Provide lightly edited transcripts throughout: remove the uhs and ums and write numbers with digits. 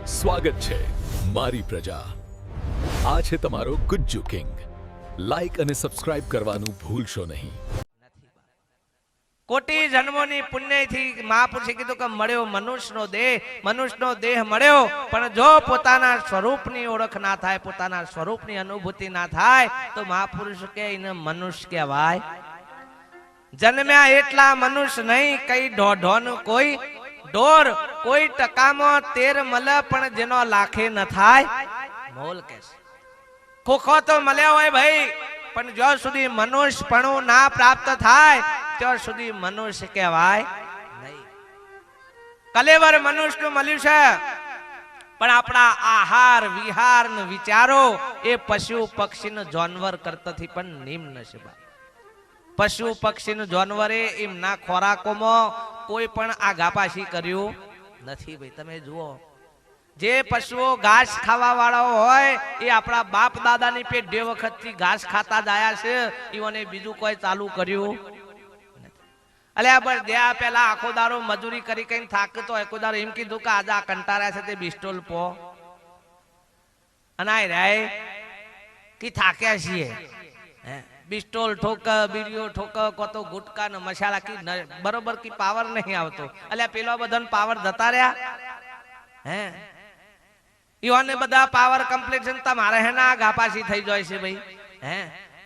સ્વાગત છે મારી પ્રજા. આ છે તમારો ગુજ્જુ કિંગ. લાઈક અને સબસ્ક્રાઇબ કરવાનું ભૂલશો નહીં. કોટી જન્મોની પુણ્યથી મહાપુરુષે કીધું કે મળ્યો મનુષ્યનો દેહ મળ્યો, પણ જો પોતાના સ્વરૂપની ઓળખ ના થાય, પોતાના સ્વરૂપની અનુભૂતિ ના થાય તો મહાપુરુષ કે એને મનુષ્ય કહેવાય. જન્મ્યા એટલા મનુષ્ય નહીં, કઈ ઢોઢોનું કોઈ ઢોર, કોઈ ટકામાં તેર મળે પણ જેનો લાખે ન થાય મોલ કે છે. ખોખો તો મળ્યા હોય ભાઈ, પણ જ્યાં સુધી મનુષ્યપણું ના પ્રાપ્ત થાય ત્યાં સુધી મનુષ્ય કહેવાય નહીં. કલેવર મનુષ્યનું મળ્યું છે, પણ આપણા આહાર વિહાર ને વિચારો એ પશુ પક્ષી જાનવર કરતાથી પણ નિમ્ન છે. પશુ પક્ષી જાનવરે એમના ખોરાકોમાં કોઈ પણ આઘાપાછી કર્યું નથી. ભાઈ તમે જુઓ, જે પશુઓ ઘાસ ખાવા વાળા હોય એ આપણા બાપ દાદાની પેઢી વખતથી ઘાસ ખાતા જ આયા છે, ઈઓને બીજું કોઈ ચાલુ કર્યું. અલ્યા બસ દયા પેલા આખો દારો મજૂરી કરી કઈ થાકતો હોય, કોઈ દારો એમ કીધું કે આજે આ કંટાળ્યા છે તે બિસ્ટોલ પો અને રે કે થાક્યા છીએ, બિસ્ટોલ ઠોક, બીડીઓ ઠોક, કોતો ગુટકા ને મસાલા કી બરોબર કી પાવર નહીં આવતો. અલ્યા પેલો બધાને પાવર જતા રહ્યા ઈઓને બધા પાવર કમ્પ્લીટ છે, તમારે હેના ગાપાસી થઈ જાય છે ભાઈ.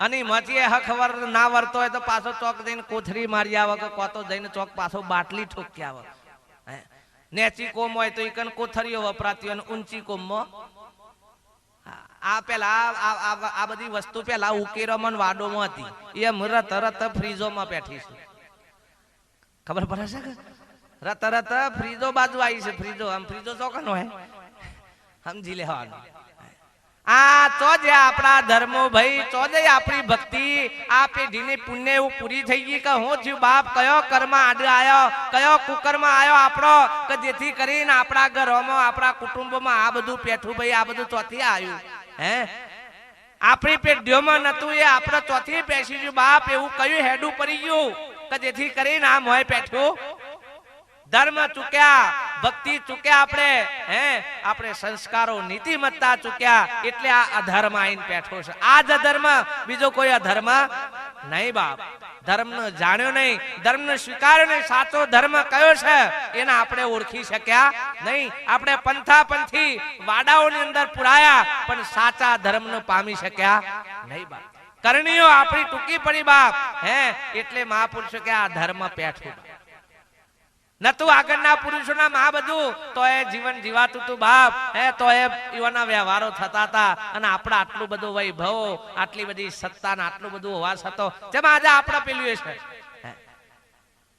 અને મચીએ હખવર ના વર્તો હોય તો પાછો ચોક જઈને કોથરી મારી આવે કે કોતો જઈને ચોક પાછો બાટલી ઠોકી આવે. નેચી કોમ હોય તો ઈકન કોથરીઓ વપરાતી હોય, ઊંચી કોમમાં આ પેલા આ બધી વસ્તુ પેલા ઉકેરામાં વાડોમાં હતી, એ તરત ફ્રીજોમાં બેઠી છે. ખબર પડે છે કે તરત ફ્રીજો બાજુ આવી છે. ફ્રીજો આમ ફ્રીજો ચોકન હોય સમજી લેવાનું. આ તો જે આપણા ધર્મો ભાઈ, તો જે આપણી ભક્તિ, આ પેઢીની પુણ્ય એવું પૂરી થઈ ગઈ કે હું થયું બાપ, કયો કર્મ આડે આવ્યો, કયો કુકર્મ આવ્યો આપણો, કે જેથી કરીને આપણા ઘરોમાં આપણા કુટુંબમાં આ બધું પેઠું ભાઈ, આ બધું ચોથી આવ્યું. આપણી પેઢીઓમાં નતું, એ આપણે ચોથી બેસી ગયું બાપ. એવું કયું હેડું પડી ગયું કે જેથી કરીને આ મોય પેઠું. ધર્મ ચૂક્યા, ભક્તિ ચૂક્યા, આપણે સંસ્કારો નીતિમત્તા ચૂક્યા, એટલે આ અધર્મ આઈને બેઠો છે. આ જ અધર્મ, બીજો કોઈ અધર્મ નહીં બાપ. ધર્મ જાણ્યો નહીં, ધર્મ સ્વીકાર્યો નહીં, સાચો ધર્મ કયો છે એને આપણે ઓળખી શક્યા નહીં. આપણે પંથાપંથી વાડાઓની અંદર પુરાયા, પણ સાચા ધર્મ પામી શક્યા નહીં બાપ. કરણીઓ આપણી ટૂંકી પડી બાપ. એટલે મહાપુરુષો કે આ ધર્મ પેઠું નતું. આગળના પુરુષોના માં બધું તો એ જીવન જીવાતું હતું બાપ. તો એ એવાના વ્યવહારો થતા હતા, અને આપણા આટલું બધું વૈભવ, આટલી બધી સત્તા, આટલું બધું હોવા છતો જેમાં આજે આપણે પેલું છે.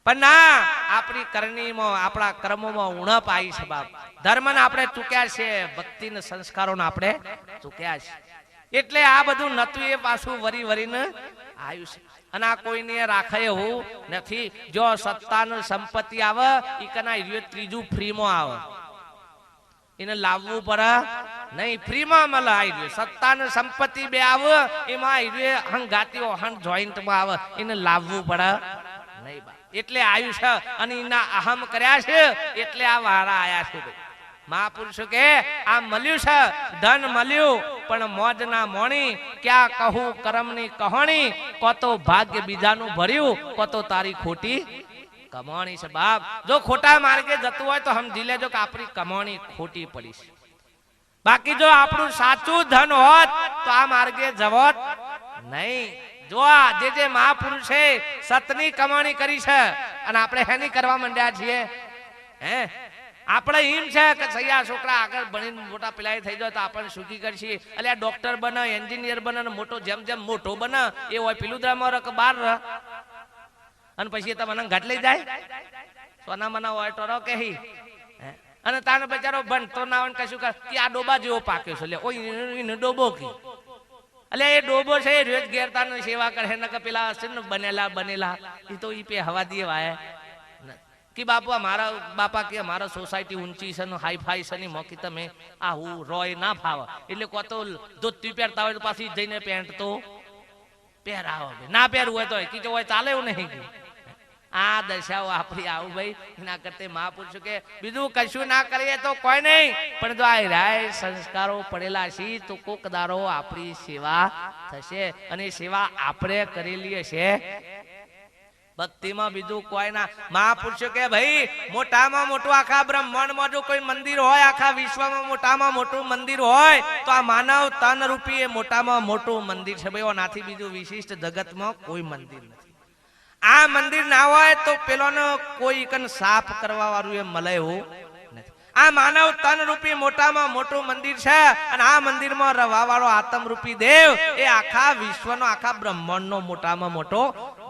પણ ના, આપણી કરણીમાં, આપણા કર્મોમાં ઉણપ આવી છે બાપ. ધર્મને આપણે ચૂક્યા છે, ભક્તિને સંસ્કારોને આપણે ચૂક્યા છે. એટલે આ બધું નતું, એ પાછું વરી વરીને આવ્યું છે. અને આ કોઈને રાખે એવું નથી. જો સત્તાનું સંપત્તિ આવે ઈ કના ત્રીજું ફ્રીમાં આવે, એને લાવવું પડે નહીં, ફ્રીમાં મળે. આવી સત્તાનું સંપત્તિ બે આવે, એમાં હંગાતીઓ જોઈન્ટમાં આવે, એને લાવવું પડે નહીં. એટલે આવ્યું છે, અને એના અહમ કર્યા છે, એટલે આ વાળા આયા છે. મહાપુરુષો કે આ મળ્યું છે, ધન મળ્યું, પણ મોજ ના મોણી, ક્યાં કહું કર્મની કહાણી, કોતો ભાગ્ય બીજાનું ભર્યું, કોતો તારી ખોટી કમાણી છે બાપ. જો ખોટા માર્ગે જતું હોય તો સમજી લેજો કે આપણી કમાણી ખોટી પડી છે. બાકી જો આપણું સાચું ધન હોત તો આ માર્ગે જવોત નહીં. જો આ જે મહાપુરુષે સતની કમાણી કરી છે, અને આપણે હેની કરવા માંડ્યા છીએ. આપણે એમ છે કે સૈયા છોકરા આગળ ભણીને મોટા પેલા થઈ જાય તો આપણને સુખી કરશે. એટલે આ ડોક્ટર બને, એન્જિનિયર બને, મોટો જેમ જેમ મોટો બને એ હોય પેલું દ્રામાં કે બાર રહ, અને પછી તમને ઘાટ લઈ જાય સોના મના હોય તો રો કે અને તાનો બચારો ભણતો ના હોય કશું કે આ ડોબા જેવો પાક્યો છે, લે ઓય ડોબો કી. એટલે એ ડોબો છે એ રોજ ગેરતાની સેવા કરે ને કે પેલા હશે ને બનેલા એ તો ઈ પે હવા દે વાય કે બાપુ મારા બાપા કે મારા સોસાયટી ઊંચી છે ને હાઈ ફાઈ છે ને મોકી તમે આ હું રોય ના ફાવે, એટલે કોતો ધોતી પહેરતા હોય તો પાછી જઈને પેન્ટ તો પહેરાવો, ના પહેરવું હોય તો કીધું હોય ચાલે એવું નહીં. આ દશાઓ આપણી આવું ભાઈ એના કરતે મહાપુરુષો કે બીજું કશું ના કરીએ તો કોઈ નહીં, પણ જો આ રાય સંસ્કારો પડેલા છે તો કોક દારો આપણી સેવા થશે, અને સેવા આપણે કરેલી હશે ભક્તિમાં, બીજું કોઈ ના. મહાપુરુષો કે ભાઈ મોટામાં મોટું આખા બ્રહ્માંડમાં જો કોઈ મંદિર હોય, આખા વિશ્વમાં મોટામાં મોટું મંદિર હોય તો આ માનવ તન રૂપી એ મોટામાં મોટું મંદિર છે ભાઈ. નાથી બીજું વિશિષ્ટ જગતમાં કોઈ મંદિર નથી. આ મંદિર ના હોય તો પેલોનો કોઈ કન સાફ કરવા વાળું એ મળે એવું નથી. આ માનવ તન રૂપી મોટામાં મોટું મંદિર છે, અને આ મંદિરમાં રહેવા વાળો આત્મ રૂપી દેવ એ આખા વિશ્વનો આખા બ્રહ્માંડનો મોટામાં મોટો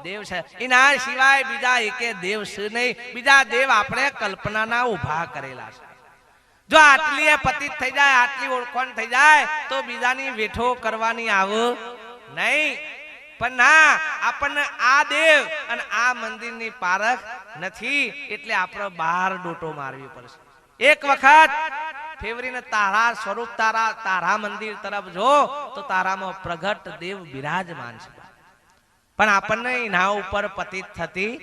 દેવ છે. એના સિવાય બીજા એકે દેવ છે નહીં. બીજા દેવ આપણે કલ્પનાના ઉભા કરેલા છે. જો આટલી એ પતિત થઈ જાય, આટલી ઓળખાણ થઈ જાય તો બીજાની વેઠો કરવાની આવ નહીં. પણ ના, આપણને આ દેવ અને આ મંદિરની પારખ નથી, એટલે આપણે બહાર ડોટો મારવી પડશે. એક વખત ફેવરીને તારા સ્વરૂપ તારા મંદિર તરફ જો તો તારામાં પ્રગટ દેવ બિરાજમાન છે, પણ આપણને એના ઉપર પતિત થતી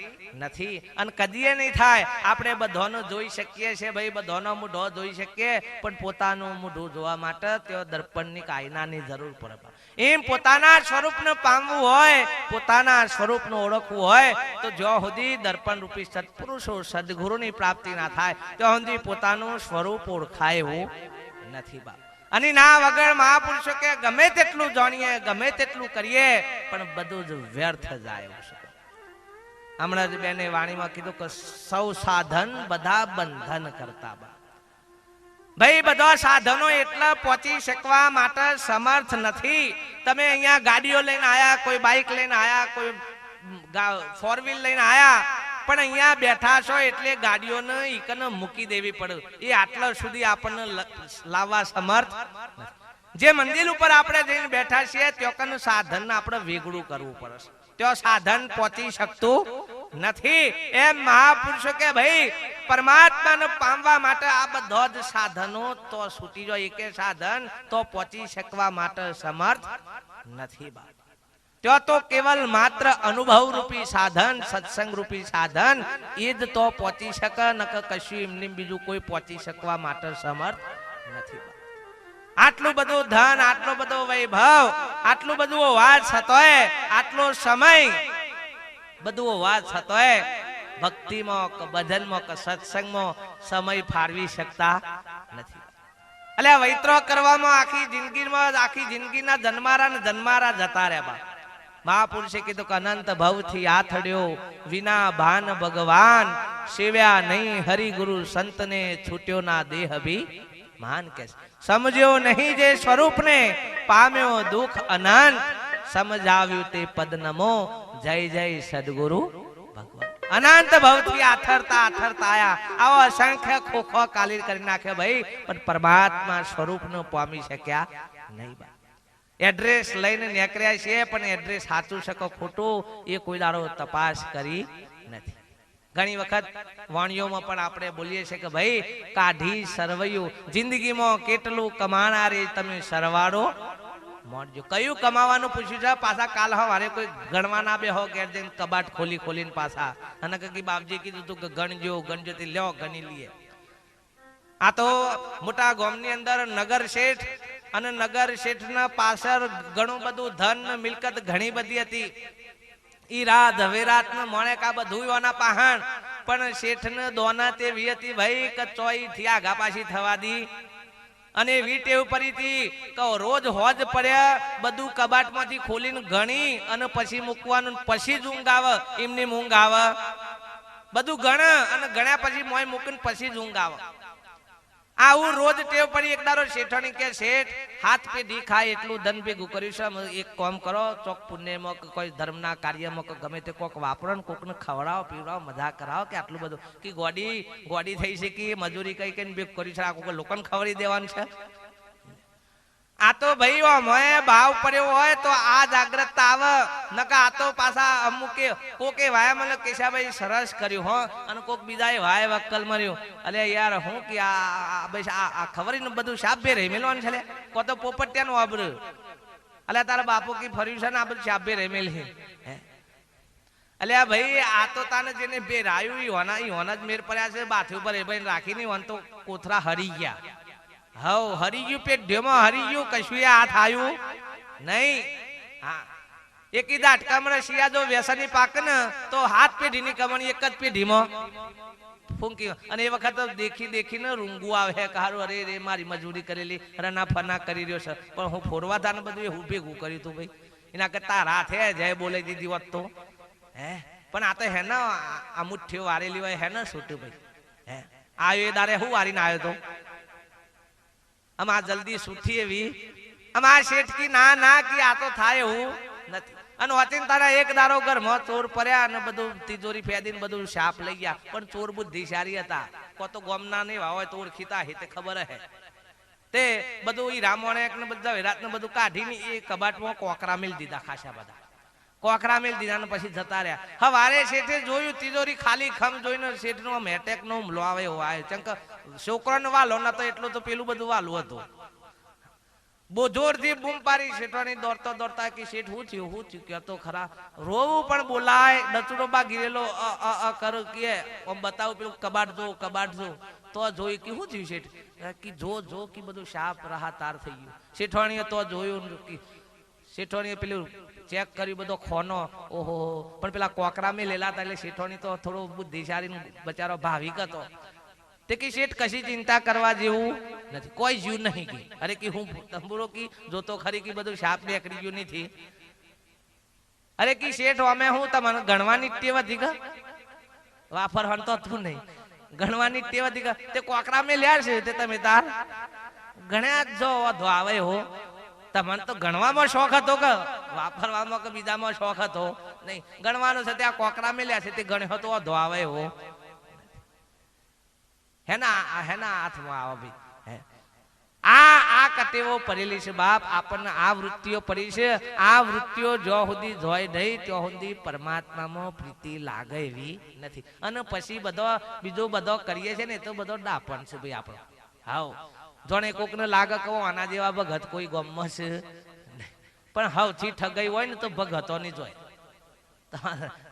નથી, અને કદીએ નહીં થાય. આપણે બધાનું જોઈ શકીએ છીએ ભાઈ, બધાનો મૂઢો જોઈ શકીએ, પણ પોતાનું મૂઢું જોવા માટે તેઓ દર્પણની કાયનાની જરૂર પડે. એમ પોતાના સ્વરૂપને પામવું હોય, પોતાના સ્વરૂપને ઓળખવું હોય તો જ્યાં સુધી દર્પણ રૂપી સત્પુરુષો સદગુરુની પ્રાપ્તિ ના થાય ત્યાં સુધી પોતાનું સ્વરૂપ ઓળખાય એવું નથી બાપ. અને ના વગર મહાપુરુષો કે ગમે તેટલું જાણીએ, ગમે તેટલું કરીએ, પણ બધું જ વ્યર્થ જાય એવું છે. હમણાં જ બેને વાણીમાં કીધું કે સૌ સાધન બધા બંધન કરતા બા. ભાઈ બધા સાધનો એટલા પહોંચી શકવા માટે સમર્થ નથી. તમે અહીંયા ગાડીઓ લઈને આયા, કોઈ બાઇક લઈને આયા, કોઈ 4 વ્હીલ લઈને આયા, પણ અહીંયા બેઠા છો એટલે ગાડીઓને ઈકન મૂકી દેવી પડે. એ આટલા સુધી આપણને લાવવા સમર્થ. જે મંદિર ઉપર આપણે જઈને બેઠા છીએ ત્યાં સાધન આપણે વેગળું કરવું પડે. ત્યાં સાધન પહોંચી શકતું નથી. એમ મહાપુરુષો કે ભાઈ પરમાત્માને પામવા માટે આ બધા જ સાધનો તો છૂટી જાય, એકે સાધન તો પહોંચી શકવા માટે સમર્થ નથી બા. ત્યાં તો કેવલ માત્ર અનુભવ રૂપી સાધન, સત્સંગ રૂપી સાધન એ જ તો પહોંચી શકે, નકર કશું એમને બીજું કોઈ પહોંચી શકવા માટે સમર્થ નથી. આટલું બધું ધન, આટલો બધો વૈભવ, આટલું બધું હોવા છતાંય, આટલો સમય બધું હોવા છતાંય ભક્તિમાં કે ભજનમાં કે સત્સંગમાં સમય ફાળવી શકતા નથી. એટલે વૈત્રો કરવામાં આખી જિંદગીના જન્મારા જતા રહ્યા. મહાપુરુષે કીધું કે અનંત ભવથી આથડ્યો વિના ભાન ભગવાન, સેવ્યા નહીં હરિગુરુ સંતને છૂટ્યો ના દેહ ભી માન. કે સમજ્યો નહીં જે સ્વરૂપને પામ્યો દુઃખ અનંત, સમજાવ્યું તે પદ નમો જય જય સદગુરુ ભગવાન. અનંત ભવથી આથરતા આયા, આવો અસંખ્ય ખોખો કાલી કરી નાખ્યો ભાઈ, પણ પરમાત્મા સ્વરૂપને પામી શક્યા નહીં. એડ્રેસ લઈને નીકળ્યા છીએ, પણ એડ્રેસ સાચું છે કે ખોટું એ કોઈ દાડો તપાસ કરી નથી. ઘણી વખત વાણીઓમાં પણ આપણે બોલીએ છીએ કે ભાઈ કાઢી સરવૈયું, જિંદગીમાં કેટલું કમાનારે તમે સરવાળો મોડજો. કયું કમાવાનું પૂછ્યું છે? પાછા કાલ હવારે કોઈ ગણવાના બે હો ઘેર જઈને કબાટ ખોલીને પાછા, અને કે બાપજી કીધું તું કે ગણજો તે લ્યો ગણી લઈએ. આ તો મોટા ગામની અંદર નગર શેઠ, અને નગર શેઠના પાછળ ઘણું બધું ધન મિલકત ઘણી બધી હતી. ઈ રાત ઝવેરાત ને મોણે કા બધું ઓના પહાણ, પણ શેઠ ને દોના તેવી હતી ભાઈ કે ચોઈ થી આગા પાછી થવા દી. અને વીટેવ પરીથી કે રોજ હોજ પડ્યા બધું કબાટમાંથી ખોલીને ગણી અને પછી મૂકવાનું, પછી જ ઊંઘ આવે. એમની ઊંઘ આવે, બધું ગણે અને ગણ્યા પછી મોય મૂકીને પછી જ ઊંઘ આવે. આવું રોજ ટેવ પડી. એક દારો શેઠાણી કે શેઠ હાથ પેઢી ખાય એટલું ધન ભેગું કર્યું છે, એક કામ કરો, ચોક પુણ્યમાં કે કોઈ ધર્મના કાર્યમાં કે ગમે તે કોક વાપરો ને કોકને ખવડાવો પીવડાવો મજા કરાવો. કે આટલું બધું કે ગોડી થઈ છે કે મજૂરી કઈ કઈ ભેગું કર્યું છે, આ કોઈ લોકોને ખવડી દેવાનું છે. આ તો ભાઈ મોએ ભાવ પડ્યો હોય તો આ જાગ્રતતા આવે, નકા આ તો પાછા અમુકે કોકે વાયા મને કેશાભાઈ સરસ કર્યું હો, અને કોક બીજાએ વાય વક્કલ મર્યું. અલે યાર હું કે આ ખબર ને બધું શાભે રેમેલવાનું છે, કો તો પોપટિયાનું આબરું. અલે તારા બાપુ કી ફર્યું છે ને આ બધું શાભે રેમેલ છે. અલ્યા ભાઈ આ તો તાને જેને બેરાયું ઈ હોના જ મેર પડ્યા છે બાથી ઉપર એ ભાઈ રાખી નહીં વન તો કોથરા હરી ગયા. હવ હરી ગયું પેટ ઢેમાં હરી ગયું કશું હાથ આવ્યું નહીં. હા એક ઈ દાટકામણે શિયા જો વ્યસની પાક ને તો હાથ પેઢીની કમણી એક જ પેઢીમાં ફૂંકી અને એ વખત દેખીને રૂંગુ આવે કારું અરે રે મારી મજૂરી કરેલી રના ફના કરી રહ્યો છે પણ હું ફોરવા તાને બધું એવું ભેગું કર્યું તું ભાઈ એના કરતા રાથે જય બોલાઈ દીધી હોત તો હે પણ આ તો હે ને આ મુઠ્ઠીઓ વારેલી હોય હે ને છૂટ્યું ભાઈ હે આવ્યો એ દારે હું વારીને આવ્યો તો આમ આ જલ્દી છૂટી એવી આમ આ શેઠ કી ના ના કી આ તો થાય એવું નથી. અને વચન તારા એક દારો ઘરમાં ચોર પડ્યા અને બધું તિજોરી ફેદીને બધું શાપ લઈ ગયા પણ ચોર બુદ્ધિશાળી હતા કો તો ગોમના નહીં હોય તો ઓળખીતા હે તે ખબર હે તે બધું ઈ રામોણે ને બધા વિરાટ ને બધું કાઢીને એ કબાટમાં કોકરા મેલ દીધા ખાસા બધા કોકરા મેલ દીધા ને પછી જતા રહ્યા. હવારે શેઠે જોયું તિજોરી ખાલી ખમ જોઈને શેઠ નો મેટેક નો હુમલો આવે એવો આવ્યો ચંક છોકરાનો વાલો ન તો એટલું તો પેલું બધું વાલું હતું. બહુ જોરથી બૂમ પાડી શેઠવાની દોડતા દોડતા કે શેઠ હું થયું કહેતો ખરા રોવું પણ બોલાય ડચડો બા ગીરેલો કર કે આમ બતાવું પેલું કબાટ જો તો જોઈ કે શું થયું શેઠ કે જો કે બધું શાપ રહા તાર થઈ ગયું. શેઠવાણીએ તો જોયું કે શેઠવાણીએ પેલું ચેક કર્યું બધો ખોનો ઓહો પણ પેલા કોકરા મેં લેલા હતા એટલે શેઠવાણી તો થોડો બુદ્ધિશાળી બચારો ભાવિક હતો તે કે શેઠ કશી ચિંતા કરવા જેવું નથી કોઈ જીવ નહીં કી અરે કે હું તંબુરો કી જોતો ખરી કે બધું શાપ નીકળી ગયું નથી. અરે કી શેઠ અમે હું તમને ગણવાની ટેવ હતી કે વાફર હણતો તું નહીં ગણવાની ટેવ હતી કે તે કોકરા મેં લ્યા છે તે તમે તાર ગણ્યા જો વધો આવે હો તમને તો ગણવામાં શોખ હતો કે વાપરવામાં કે બીજામાં શોખ હતો નહીં ગણવાનો છે તે આ કોકરા મેં લ્યા છે તે ગણ્યો તો વધો આવે હો હેના હાથમાં આવે ભાઈ આ કટેવો પડેલી છે બાપ આપણને આ વૃત્તિઓ પડી છે આ વૃત્તિઓ જો સુધી જોય નહીં ત્યાં સુધી પરમાત્મામાં પ્રીતિ લાગે એવી નથી. અને પછી બીજો બધો કરીએ છે ને તો બધો ડાપણ છે ભાઈ આપણો. હાવ જોણે કોકને લાગે કહો આના જેવા ભગત કોઈ ગમમાં છે પણ હવથી ઠગાઈ હોય ને તો ભગતો ની જોય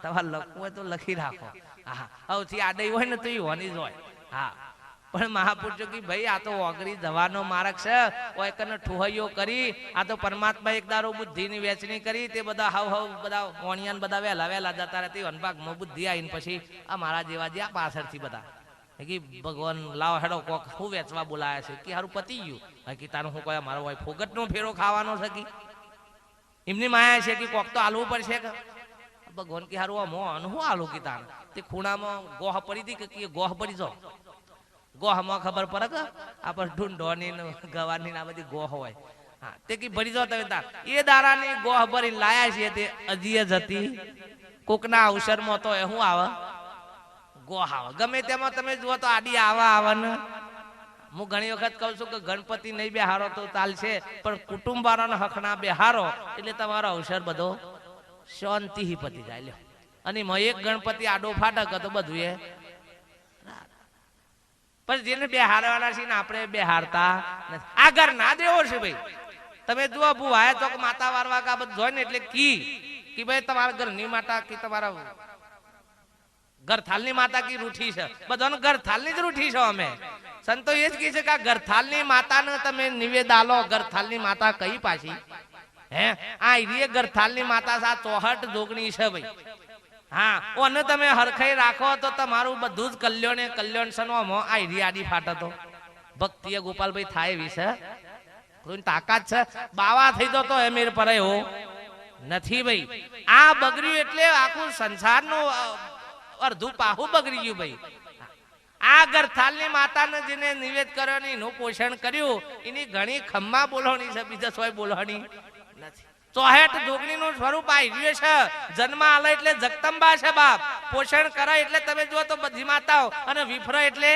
તમારે લખવું હોય તો લખી રાખો. હા હવથી આડઈ હોય ને તો એ હોની જોય. હા પણ મહાપુરુષો કે ભાઈ આ તો ઓગળી જવાનો માર્ગ છે કોઈ કને ઠુહૈયો કરી આ તો પરમાત્મા એક દારો બુદ્ધિની વેચણી કરી તે બધા હાવ બધા ઓણિયાન બધા વહેલા જતા રહેતી વનભાગમાં બુદ્ધિ આવીને પછી આ મારા જેવા જે આ પાછળથી બધા કે ભગવાન લાવ હેડો કોક હું વેચવા બોલાયા છે કે હારું પતી ગયું કે તારું હું કોઈ મારો હોય ફોગટ નો ફેરો ખાવાનો છે કે એમની માયા છે કે કોક તો આલવું પડશે કે ભગવાન કે હારું મોહન હું આલું કે તાર તે ખૂણામાં ગોહ પડી હતી કે ગોહ પડી જાઓ ગોહમાં ખબર પડે કે આપણે ઢૂંઢોની ગવાની આ બધી ગોહ હોય. હા તે કે ભરી જાઓ તમે તાર એ દારાની ગોહ ભરી લાયા છે તે અજીય જતી કોકના અવસરમાં તો એ શું આવે ગોહ આવે ગમે તેમાં તમે જુઓ તો આડી આવે ને. હું ઘણી વખત કહું છું કે ગણપતિ નહીં બેહારો તો ચાલશે પણ કુટુંબ વાળાના હકના બેહારો એટલે તમારો અવસર બધો શાંતિ પતી જાય લ્યો. અને એક ગણપતિ આડો ફાટક તો બધું એ પણ જેને બેહારવાના છે ને આપણે બેહારતા નથી. આ ઘર ના દેવો છે ભાઈ તમે જુઓ ભુવાય તો માતા વારવા કા બધું જોઈ ને એટલે કી ભાઈ તમારા ઘરની માતા કે તમારા ગરથાલની માતા કી રૂઠી છે બધાને ગરથાલની જ રૂઠી છે. અમે સંતો એ જ કહે છે કે આ ગરથાલની માતાને તમે નિવેદ આલો. ગરથાલની માતા કઈ પાછી હે આ ઈરીએ ગરથાલની માતા સા 64 જોગણી છે ભાઈ. હા ઓને તમે હરખાઈ રાખો તો તમારું બધું જ કલ્યાણ સનવામાં આ ઈરી આડી ફાટતો ભક્તિએ ગોપાલભાઈ થાય એવી છે કોઈ તાકાત છે બાવા થઈ દો તો એમેર પર એવો નથી ભાઈ. આ બગડ્યું એટલે આખું સંસારનું અડધું પાહું બગડી ગયું ભાઈ. આ ગરથાલની માતાને જેને નિવેદ કર્યો ને એનું પોષણ કર્યું એની ઘણી ખમ્મા બોલવાની છે બીજા સોય બોલવાની નથી. 64 જોગણી નું સ્વરૂપ આવ્યું છે. જન્મ આલે એટલે જગદંબા છે બાપ. પોષણ કરે એટલે તમે જુઓ તો બધી માતાઓ અને વિફર એટલે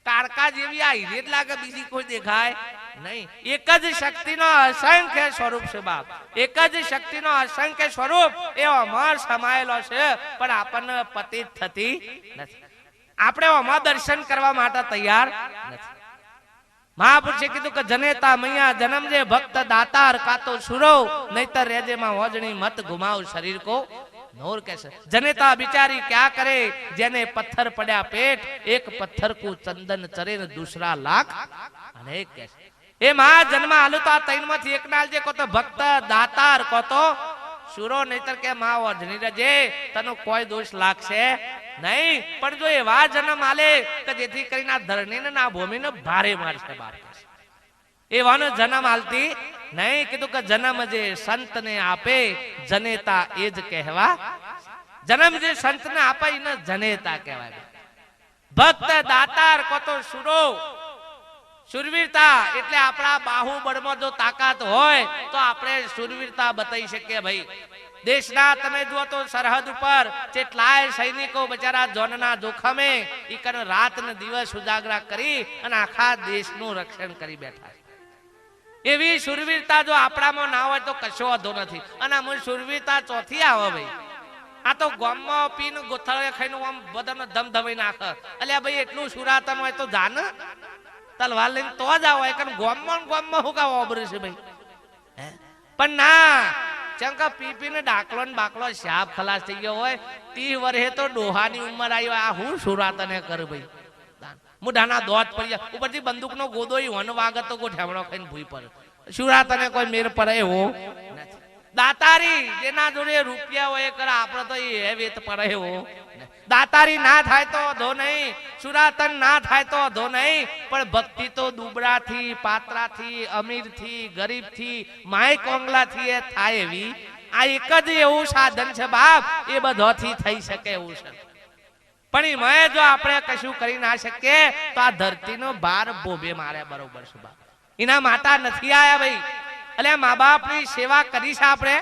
કાળકા જેવી આ હીરે લાગે બીજી કોઈ દેખાય નહીં. એક જ શક્તિનો અસંખ્ય સ્વરૂપ છે બાપ. એક જ શક્તિનો અસંખ્ય સ્વરૂપ એ અમર સમાયેલો છે પણ આપણને પતિત થતી નથી. આપણે અમર દર્શન કરવા માટે તૈયાર નથી. મહાપુરુષે કીધું કે જનેતા મૈયા જન્મજે ભક્ત દાતાર કાતો સુરો નહીતર રેજે માં હોજણી મત ગુમાવ શરીર કો. નોર કહેશે જનેતા બિચારી ક્યાં કરે જેને પથ્થર પડ્યા પેટ એક પથ્થર કો ચંદન ચરે ને દૂસરા લાખ અનેક કહેશે એ માં જન્મ આલુ તો આ ત્રણ માંથી એક નાલ જે કો તો ભક્ત દાતાર કો તો શુરો નહીતર કે માં ઓઢણી રજે તનો કોઈ દોષ લાગશે નહીં પણ જો એવા જન્મ આલે કે જેથી કરીને આ ધરણીને ના ભૂમિને ભારે મારશે બાપ એવાનો જન્મ આલતી નહીં કીધું કે જન્મ જે સંતને આપે જનેતા એ જ કહેવા જન્મ જે સંતને આપે એને જનેતા કહેવાય ભક્ત દાતાર કો તો શુરો શુરવીરતા એટલે આપણા બાહુબળમાં જો તાકાત હોય તો આપણે શુરવીરતા બતાવી શકીએ ભાઈ દેશના તમે જુઓ તો સરહદ ઉપર કેટલાય સૈનિકો બચારા જોનના જોખમે ઈકન રાત ને દિવસ ઉજાગરા કરી અને આખા દેશનું રક્ષણ કરી બેઠા એવી શુરવીરતા જો આપણામાં ના હોય તો કશો વાંધો નથી અને આ શુરવીરતા ચોથી આવે ભાઈ આ તો ગામમાં પીન ગોથળે ખાઈને આમ બધાને ધમધમાઈ નાખે અલ્યા ભાઈ એટલું સુરાતન હોય તો જાન તલવાર લઈને તો જ આવે કારણ ગામમાં હું કાવ ઓબરે છે ભાઈ પણ ના ચંકા પીપીને ડાકલો ને બાકલો શાપ ખલાસ થઈ ગયો હોય 30 વર્ષે તો ડોહાની ઉંમર આવી આ હું સુરાતને કર ભાઈ મુઢાના દોત પડી જાય ઉપરથી બંદૂકનો ગોદો વન વાગત તો ગોઠામણો ખાઈને ભૂઈ પર સુરાતને કોઈ મેર પડે એવો નથી દાતારી જેના જોડે રૂપિયા હોય કરે આપણે તો એ વેત પડે એવો દાતારી ના થાય તો ધો નહીં સુરાતન ના થાય તો ધો નહીં પણ ભક્તિ તો દુબળાથી પાત્રાથી અમીરથી ગરીબથી માય કોંગલાથી એ થાય એવી આ એક જ એવું સાધન છે બાપ એ બધોથી થઈ શકે એવું છે પણ મેં જો આપણે કશું કરી ના શકીએ તો આ ધરતીનો ભાર બોબે મારે બરોબર છે બાપ એના માતા નથી આયા ભાઈ એટલે મા બાપની સેવા કરીશ આપણે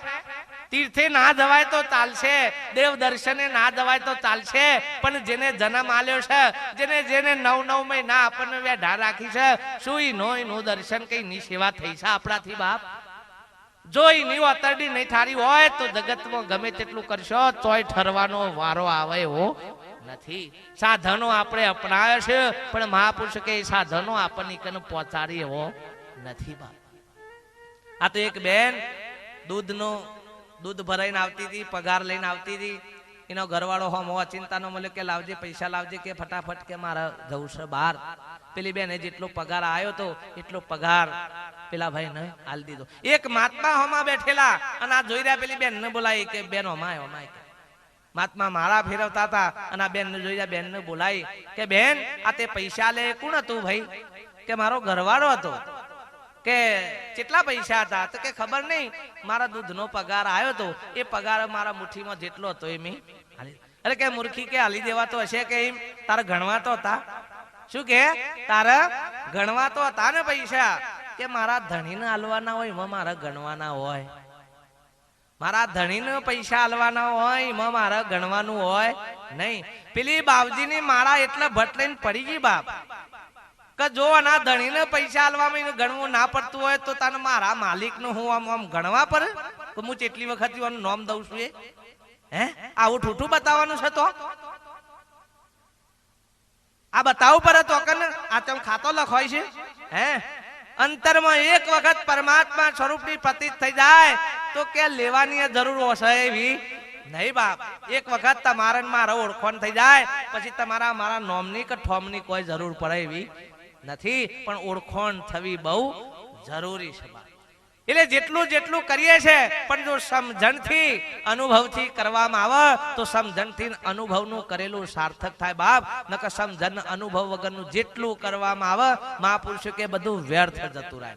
તીર્થે ના જવાય તો ચાલશે દેવ દર્શને ના જવાય તો ચાલશે પણ જેને જન્મ આલ્યો છે જેને 9 મહિના આપણને વેઢા રાખી છે શું નું દર્શન કઈ ની સેવા થઈ છે આપણાથી બાપ જો એની અતરડી નહીં થારી હોય તો જગતમાં ગમે તેટલું કરશો તોય ઠરવાનો વારો આવે એવો નથી સાધનો આપણે અપનાવ્યા છે પણ મહાપુરુષ કે સાધનો આપણને કને પહોંચાડી એવો નથી બાપ આ તો એક બેન દૂધ ભરાઈને આવતી હતી પગાર લઈને આવતી હતી એનો ઘરવાળો હોમ ચિંતાનો મળ્યો કે લાવજે પૈસા લાવજે કે ફટાફટ કે મારે જવું છે બહાર પેલી બેને જેટલો પગાર આવ્યો તો એટલો પગાર પેલા ભાઈ ને હાલ દીધો એક મહાત્મા હોમાં બેઠેલા અને આ જોઈ રહ્યા પેલી બેન ને બોલાવી કે બેન હોમાય મહાત્મા મારા ફેરવતા હતા અને આ બેન ને જોઈ રહ્યા બેન ને બોલાવી કે બેન આ તે પૈસા લે કોણ હતું ભાઈ કે મારો ઘરવાળો હતો કે કેટલા પૈસા હતા તો કે ખબર નહીં મારા દૂધનો પગાર આવ્યો તો એ પગાર મારા મુઠ્ઠીમાં જેટલો હતો એ મેં અરે કે મૂર્ખી કે હાલી દેવાતો હશે કે એમ તારે ગણવા તો હતા શું કે તારે ગણવા તો હતા ને પૈસા કે મારા ધણીને હાલવાના હોય એમાં મારા ગણવાના હોય મારા ધણીને પૈસા હાલવાના હોય એમાં મારા ગણવાનું હોય નહીં પેલી બાવજીની માળા એટલે ભટ લઈને પડી ગઈ બાપ કે જો ના ધણીને પૈસા આલવામાં ગણવું ના પડતું હોય તો તને મારા માલિકનું હું આમ ગણવા પડે તો હું કેટલી વખત એનું નામ દઉં છું એ હે આવું ઠૂઠું બતાવવાનું છે તો આ બતાવવું પડે તો કને આ તેમ ખાતો લખવાય છે હે અંતરમાં એક વખત પરમાત્મા સ્વરૂપની પ્રતીત થઈ જાય તો કે લેવાની જરૂર હશે એવી નહીં બાપ એક વખત તમારે મારા ઓળખોણ થઈ જાય પછી તમારા મારા નોમની કે ઠોમની કોઈ જરૂર પડે એવી નથી પણ ઓળખોણ થવી બહુ જરૂરી છે એટલે જેટલું કરીએ છે પણ જો સમજણથી અનુભવથી કરવામાં આવે તો સમજણથી અનુભવનું કરેલું સાર્થક થાય બાપ નકર સમજણ અનુભવ વગરનું જેટલું કરવામાં આવે મહાપુરુષો કે બધું વ્યર્થ જતું રહે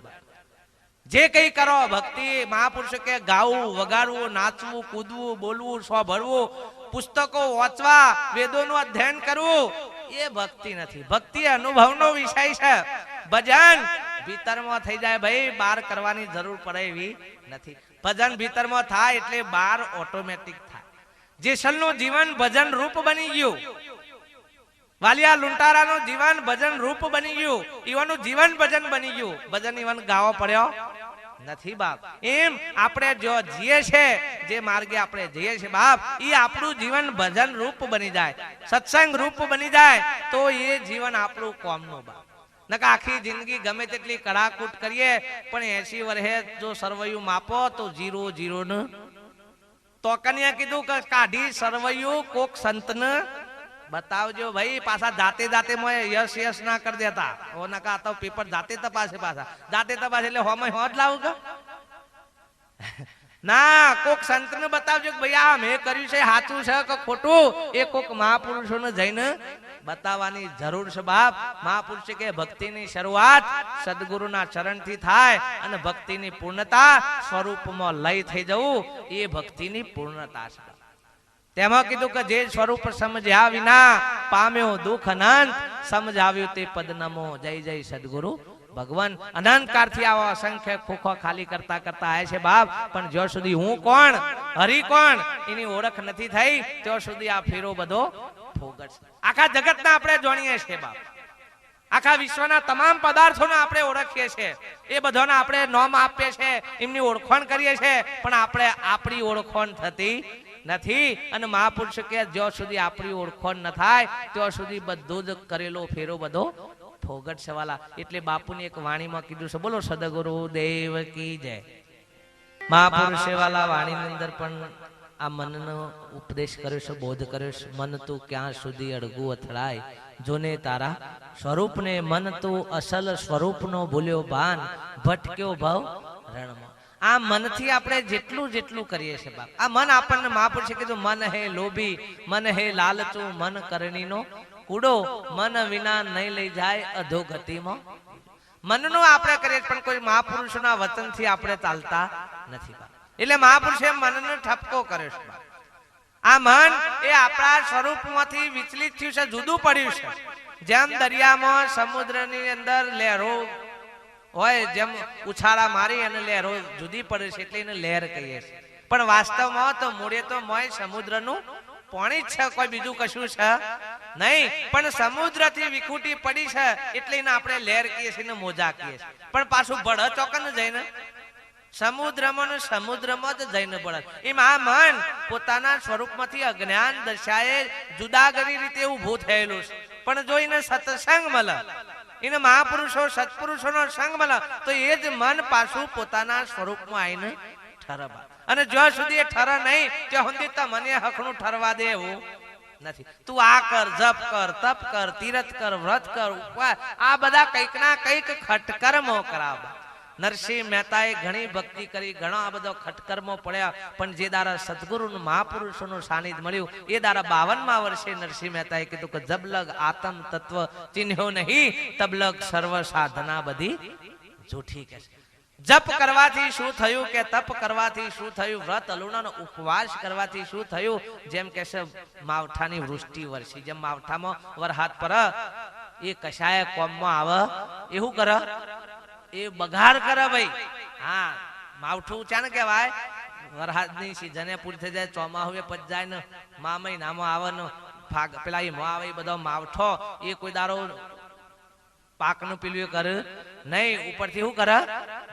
જે કઈ કરો ભક્તિ મહાપુરુષો કે ગાવું વગાડવું નાચવું કૂદવું બોલવું સ્વભળવું પુસ્તકો વાંચવા વેદોનું અધ્યયન કરવું એ ભક્તિ નથી ભક્તિ અનુભવનો વિષય છે ભજન ભીતરમાં થઈ જાય ભાઈ બહાર કરવાની જરૂર પડે એવી નથી ભજન ભીતરમાં થાય એટલે બહાર ઓટોમેટિક થાય જેસલનું જીવન ભજન રૂપ બની ગયું વાલિયા લુંટારાનું જીવન ભજન રૂપ બની ગયું ઈવાનું જીવન ભજન બની ગયું ભજન ઈવન ગાવો પડ્યો નથી બાપ એમ આપણે જો જીએ છે જે માર્ગે આપણે જઈએ છે બાપ એ આપણું જીવન ભજન રૂપ બની જાય સત્સંગ રૂપ બની જાય તો એ જીવન આપણું કોમનું બાપ નકા આખી જિંદગી ગમે તેટલી કડાકૂટ કરીએ પણ 80 વર્ષે જો સરવૈયું માપો તો 0 0 ને તો કન્યા કીધું કે કાઢી સરવૈયું કોક સંતને બતાવજો ભાઈ, પાછા જાતે જાતે યસ યસ ના કરી દેતા. ઓ નકા તો પેપર જાતે તપાસે, પાછા જાતે તપાસે એટલે હોમાં હોજ લાવું કે ના, કોક સંતને બતાવજો કે ભાઈ આ મેં કર્યું છે સાચું છે કે ખોટું. એ કોક મહાપુરુષોને જઈને બતાવવાની જરૂર છે બાપ. મહાપુરુષ કે ભક્તિની શરૂઆત સદગુરુના ચરણથી થાય અને ભક્તિની પૂર્ણતા સ્વરૂપમાં લય થઈ જવું એ ભક્તિની પૂર્ણતા છે. તેમાં કીધું કે જે સ્વરૂપ સમજ્યા વિના પામ્યો દુઃખ અનંત, સમજાવ્યું તે પદ નમો જય જય સદગુરુ ભગવાન. અનંત કાળથી આવા અસંખ્ય ખોખો ખાલી કરતા કરતા આવે છે બાપ, પણ જ્યાં સુધી હું કોણ હરિ કોણ એની ઓળખ નથી થઈ ત્યાં સુધી આ ફેરો બધો ફોગટ. આખા જગતના આપણે જાણીએ છીએ બાપ, આખા વિશ્વના તમામ પદાર્થોને આપણે ઓળખીએ છીએ, એ બધાને આપણે નામ આપીએ છીએ, એમની ઓળખાણ કરીએ છીએ, પણ આપણે આપણી ઓળખાણ થતી નથી. અને મહાપુરુષ કે જ્યાં સુધી આપણી ઓળખાણ ન થાય ત્યાં સુધી બધું જ કરેલો ફેરો બધો ફોગટ છે વાલા. એટલે બાપુની એક વાણીમાં કીધું છે, બોલો સદગુરુ દેવ કી જય. મહાપુરુષ વાલા વાણીની અંદર પણ આ મનનો ઉપદેશ કર્યો છે, બોધ કર્યો છે. મન તું ક્યાં સુધી અડગું અથડાય, જોને તારા સ્વરૂપને. મન તું અસલ સ્વરૂપનો ભૂલ્યો ભાન, ભટક્યો ભાવ રણમાં. આ મનથી આપણે જેટલું જેટલું કરીએ છીએ બાપ, આ મન આપણને મહાપુરુષે કીધું મન હે લોભી, મન હે લાલચું, મન કરણીનો કૂડો, મન વિના નહીં લઈ જાય અધોગતિમાં. મનનો આપણે કરીએ પણ કોઈ મહાપુરુષોના વચનથી આપણે ચાલતા નથી બાપ. એટલે મહાપુરુષે મનનો ઠપકો કર્યો છે. આ મન એ આપણા સ્વરૂપમાંથી વિચલિત થયું છે, જુદું પડ્યું છે. જેમ દરિયામાં સમુદ્રની અંદર લહેરો હોય, જેમ ઉછાળા મારી અને લહેરો જુદી પડે છે એટલે એને લહેર કહીએ છીએ. પણ વાસ્તવમાં તો મૂળે તો મોય સમુદ્રનું પાણી જ છે, કોઈ બીજું કશું છે નહીં. પણ સમુદ્રથી વિખૂટી પડી છે એટલે એને આપણે લહેર કહીએ છીએ, મોજા કહીએ છીએ. પણ પાછું બળ ચોકન જઈને સમુદ્રમાં ને સમુદ્રમાં જ જઈને બળ. એમ આ મન પોતાના સ્વરૂપમાંથી અજ્ઞાન દશાએ જુદાગરી રીતે ઊભું થયેલું છે. પણ જો એને સત્સંગ મળે, એને મહાપુરુષો સત્પુરુષોનો સંગ મળે, તો એ જ મન પાછું પોતાના સ્વરૂપમાં આવીને ઠરવા. અને જ્યાં સુધી એ ઠરે નહીં ત્યાં સુધી તમને હકનું ઠરવા દે એવું નથી. તું આ કર, જપ કર, તપ કર, તીરથ કર, વ્રત કર, ઉપવાસ, આ બધા કંઈક ના કંઈક ખટકર્મો કરાવવા. નરસિંહ મહેતાએ ઘણી ભક્તિ કરી, ઘણા આ બધા ખટકર્મો પડ્યા, પણ જે દારા સદગુરુનું મહાપુરુષોનું સાનિધ્ય મળ્યું એ દારા 52મા વર્ષે નરસિંહ મહેતાએ કીધું કે જબલગ આત્મ તત્વ ચિહ્ન્યો નહીં, તબલગ સર્વ સાધના બધી જૂઠી. કે જપ કરવાથી શું થયું, કે તપ કરવાથી શું થયું, વ્રત અલુણાનો ઉપવાસ કરવાથી શું થયું. જેમ કે છે માવઠાની વૃષ્ટિ વરસી, જેમ માવઠામાં વરસાદ પર એ કશાય કોમમાં આવે એવું કરે, એ બગાડ કરે ભાઈ. હા, માવઠું ચાને કહેવાય, વરસાદની સિઝને પૂરી થઈ જાય, ચોમાસું એ પચ જાય ને, મા મહિનામાં આવે ને ફાગ પેલા એમાં આવે, એ બધો માવઠો એ કોઈ દારો પાકનું પીલું કરે નહીં, ઉપરથી શું કરે,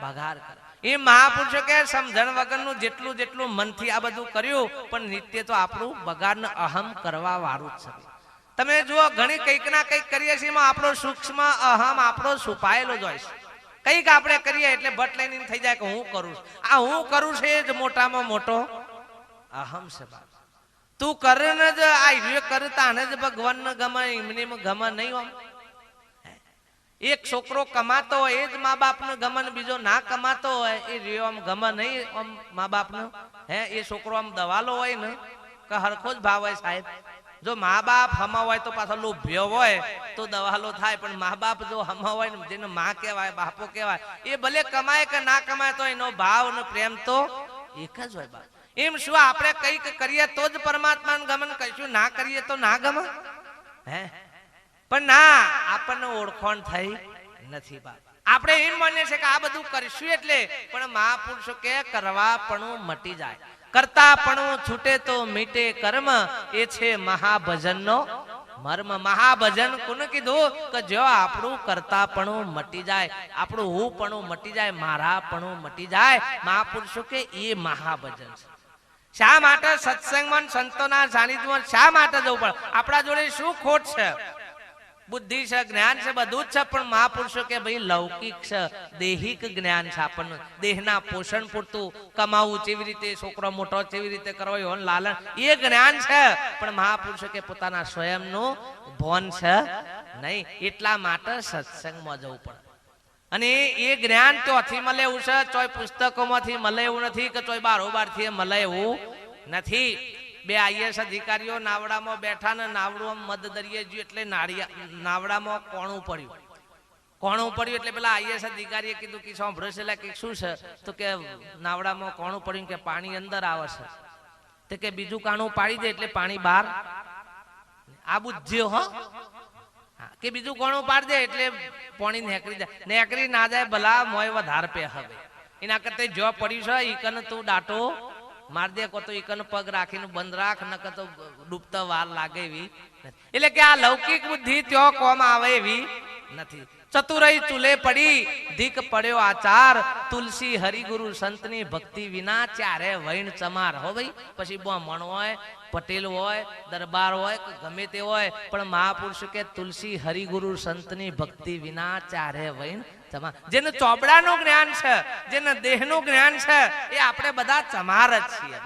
બગાડ કરે. એ મહાપુરુષો કે સમજણ વગરનું જેટલું જેટલું મનથી આ બધું કર્યું, પણ નિત્ય તો આપણું બગાડ અહમ કરવા વાળું જ છે. તમે જુઓ ઘણી કંઈક ના કંઈક કરીએ છીએ, આપણો સૂક્ષ્મ અહમ આપણો છુપાયેલો જ હોય છે. કંઈક આપણે કરીએ એટલે બટ લઈને થઈ જાય કે હું કરું છું. આ હું કરું છે એ જ મોટામાં મોટો અહમ છે બાપ. તું કરે ને જ આ કરતા ને જ ભગવાન ને ગમે, એમને ગમે નહીં. આમ એક છોકરો કમાતો હોય એ જ મા બાપ ને ગમે, ને બીજો ના કમાતો હોય એ રહ્યો આમ ગમે નહીં આમ મા બાપ ને. હે, એ છોકરો આમ દવાલો હોય ને કે હરખો જ ભાવ હોય સાહેબ. જો મા બાપ હમા હોય તો પાછો લોભ્યો હોય તો દવાલો થાય, પણ મા બાપ જો હમા હોય ને, જેને માં કહેવાય, બાપો કહેવાય, એ ભલે કમાય કે ના કમાય તો એનો ભાવ અને પ્રેમ તો એક જ હોય બાપ. એમ શું આપણે કંઈક કરીએ તો જ પરમાત્માને ગમે, કશું ના કરીએ તો ના ગમે. હે, પણ ના, આપણને ઓળખાણ થઈ નથી બાપ. આપણે એમ માનીએ છીએ કે આ બધું કરીશું એટલે, પણ મહાપુરુષો કે કરવા પણ મટી જાય, કરતા પણ છૂટે તો મીટે કર્મ, એ છે મહાભજનનો મર્મ. મહાભજન કોને કીધું કે જો આપણું કરતા પણ મટી જાય, આપણું હું પણ મટી જાય, મારા પણ મટી જાય. મહાપુરુષો કે એ મહાભજન છે. શા માટે સત્સંગમાં સંતોના સાનિધ્યમાં શા માટે જવું પડે? આપણા જોડે શું ખોટ છે? બુદ્ધિ છે, જ્ઞાન છે, બધું જ છે, પણ મહાપુરુષો કે ભાઈ લૌકિક છે, દેહિક જ્ઞાન છે. આપણને દેહના પોષણ પૂરતું કમાવું, કેવી રીતે છોકરો મોટો કેવી રીતે કરવો એનું લાલન, એ જ્ઞાન છે. પણ મહાપુરુષો કે પોતાના સ્વયંનું ભાન છે નહીં. એટલા માટે સત્સંગમાં જવું પડે. અને એ જ્ઞાન ચોથી મળે એવું છે, ચોય પુસ્તકોમાંથી મળે એવું નથી, કે ચોય બારોબારથી મળે એવું નથી. બે આઈએસ અધિકારીઓ નાવડામાં બેઠા ને નાવડું મધ દરિયે જ્યું એટલે નાવડામાં કોણું પડ્યું એટલે પેલા આઈએસ અધિકારીએ કીધું કે સાંભળ્યો છે કે શું છે? તો કે નાવડામાં કોણું પડ્યું કે પાણી અંદર આવે છે. તો કે બીજું કાણું પાડી દે એટલે પાણી બહાર. આ બુદ્ધિઓ હો, કે બીજું કોણું પાડી દે એટલે પાણી નેકરી ના જાય, ભલા મોય વધારે પે હવે. એના કરતા જો પડ્યું છે ઈકન તું ડાટો માર દે, કો તો ઈકન પગ રાખીને બંધ રાખ, ન તો ડૂબતા વાર લાગે એવી. એટલે કે આ લૌકિક બુદ્ધિ ત્યાં કોમ આવે એવી નથી. ચતુરાઈ ચૂલે પડી, ધીક પડ્યો આચાર, તુલસી હરિગુરુ સંતની ભક્તિ વિના ચારે વૈણ ચમાર. હો ભાઈ, પછી બ્રાહ્મણ હોય, પટેલ હોય, દરબાર હોય, ગમે તે હોય, પણ મહાપુરુષ કે તુલસી હરિગુરુ સંતની ભક્તિ વિના ચારે વૈણ ચમાર. જેને ચોપડાનું જ્ઞાન છે, જેને દેહનું જ્ઞાન છે, એ આપણે બધા ચમાર જ છીએ.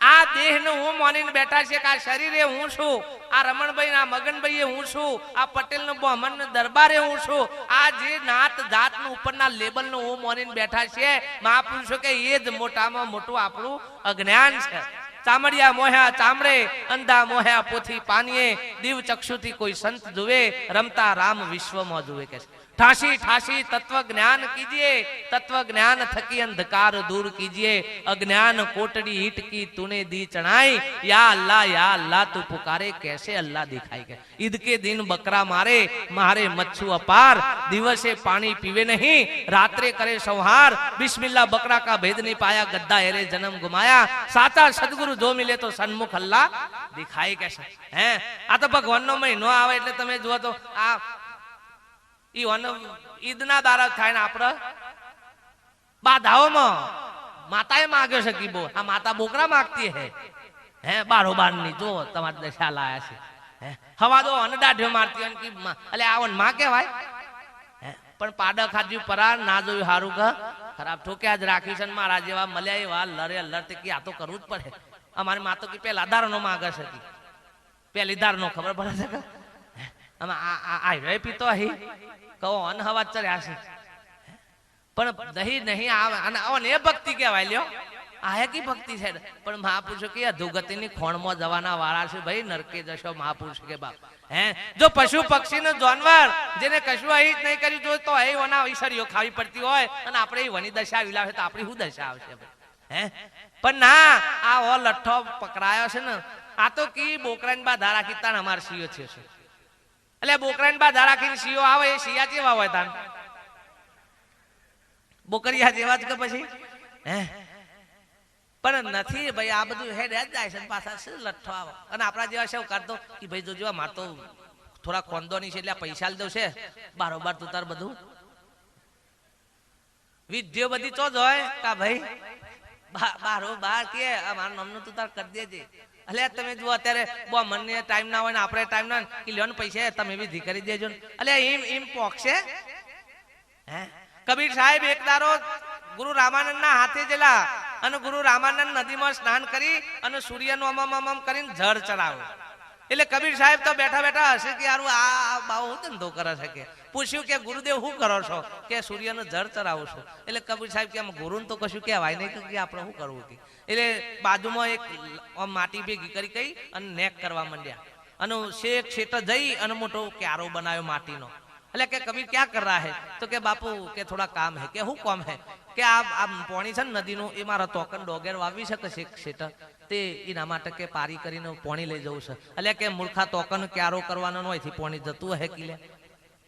આ દેહનું હું માનીને બેઠા છે કે આ શરીરે હું છું, આ રમણભાઈ આ મગનભાઈ હું છું, આ પટેલ નો બ્રાહ્મણ દરબારે હું છું. આ જે નાત જાત નું ઉપરના લેબલ નું હું માનીને બેઠા છે, મહાપુરુષો કે એ જ મોટામાં મોટું આપણું અજ્ઞાન છે. ચામડિયા મોહ્યા ચામડે, અંધા મોહ્યા પોથી પાનીએ, દીવ ચક્ષુથી કોઈ સંત જુએ, રમતા રામ વિશ્વમાં જુએ. કે ઠાસી ઠાસી તત્વ જ્ઞાન કીजिए, तत्व ज्ञान थकी अंधकार दूर कीजिए, अज्ञान कोटड़ी ईट की तूने दी चढ़ाई, या अल्लाह तू पुकारे कैसे अल्लाह दिखाई. गए ईद के दिन बकरा मारे, मारे मच्छू अपार, दिवसे पानी पीवे नहीं, रात्रे करे संहार, बिस्मिल्लाह बकरा का भेद नहीं पाया, गद्दा हेरे जन्म गुमाया, साचा सदगुरु जो मिले तो सन्मुख अल्लाह दिखाई. कैसे हैं आ तो भगवान नो महीनो आवे એટલે તમે જુઓ તો આ ઈદના દારા થાય ને આપણે બાધાઓમાં માતાએ માગ્યો છે કે આ માતા બોકરા માગતી હે બારોબાર ની જો તમારી દશા લાયા છે. હવા દો અને દાઢ્યો મારતી હોય કે એટલે આવન માં કહેવાય. પણ પાડા ખાધ્યું પરા ના જોયું હારું કે ખરાબ ઠોક્યા જ રાખ્યું છે. મારા જેવા મળ્યા એવા લરે લડતે કે આ તો કરવું જ પડે. અમારી મા તો કે પેલા દાર નો માગે છે, પેલી દાર નો ખબર પડે છે કે આ પીતો અહીં કહો અન હવા ચડ્યા છે. પણ દહીં નહીં આવે અને એ ભક્તિ કહેવાય. લ્યો આ કી ભક્તિ છે. પણ મહાપુરુષો કે અધોગતિની ખોણમાં જવાના વાળા છે ભાઈ, નરકે જશો. મહાપુરુષ કે બાપ જો પશુ પક્ષી નો જાનવર જેને કશું અહીં નહીં કર્યું જો તો એ વના ઈશ્વરીઓ ખાવી પડતી હોય અને આપણે એ વની દશા વિલાવે તો આપણી શું દશા આવશે? પણ ના, આ ઓ લઠ્ઠો પકડાયો છે ને, આ તો કી બોકરાની બા ધારા કીતાન અમાર સીઓ છે. એટલે બોકરાની બા ધારા કીને સીઓ આવે એ સિયા જેવા હોય તાન બોકરિયા જેવા જ કે પછી પણ નથી ભાઈ. આ બધું હેડ જ જાય છે પાછા શું લઠ્ઠો આવે. અને આપણા જેવા શું કરતો કે ભાઈ જોજો માર તો થોડા ખોંદોની છે એટલે પૈસા લઈ દઉં છે બારોબાર તું તાર બધું વિદ્યો બધી ચો જ હોય કા ભાઈ બારોબાર કે મારું નામનું તું તાર કરી દેજે. એટલે તમે જુઓ અત્યારે બહુ મને ટાઈમ ના હોય ને આપણે ટાઈમ ના કે લ્યો ને પૈસા તમે વિધિ કરી દેજો ને. એટલે એમ પોક્ષે કબીર સાહેબ એક દારો ગુરુ રામાનંદ ના હાથે જેલા અને ગુરુ રામાનંદ નદીમાં સ્નાન કરી અને સૂર્યનું અમમ કરીને જળ ચડાવો. એટલે કબીર સાહેબ તો બેઠા બેઠા હશે કે યાર આ બાવો હું ધંધો કરે છે. કે પૂછ્યું કે ગુરુદેવ શું કરો છો? કે સૂર્યનું જળ ચડાવું છું. એટલે કબીર સાહેબ કે ગુરુને તો કશું કહેવાય નહીં કે આપણે શું કરવું. કે એટલે બાજુમાં એક માટી ભેગી કરી કઈ અને નેક કરવા માંડ્યા અને શેક શેઠ જઈ અને મોટો ક્યારો બનાવ્યો માટીનો. એટલે કે કબીર ક્યાં કર રહા હે? તો કે બાપુ કે થોડા કામ હે. કે શું કામ હે? કે આ પાણી છે ને નદીનું એ મારા તોકન ડોગેર વાવી શકે શેક શેઠ તે એના માટે કે પારી કરીને પાણી લઈ જવું છે. એટલે કે મૂર્ખા તોકન ક્યારો કરવાનો હોય થી પાણી જતું હે કિલે.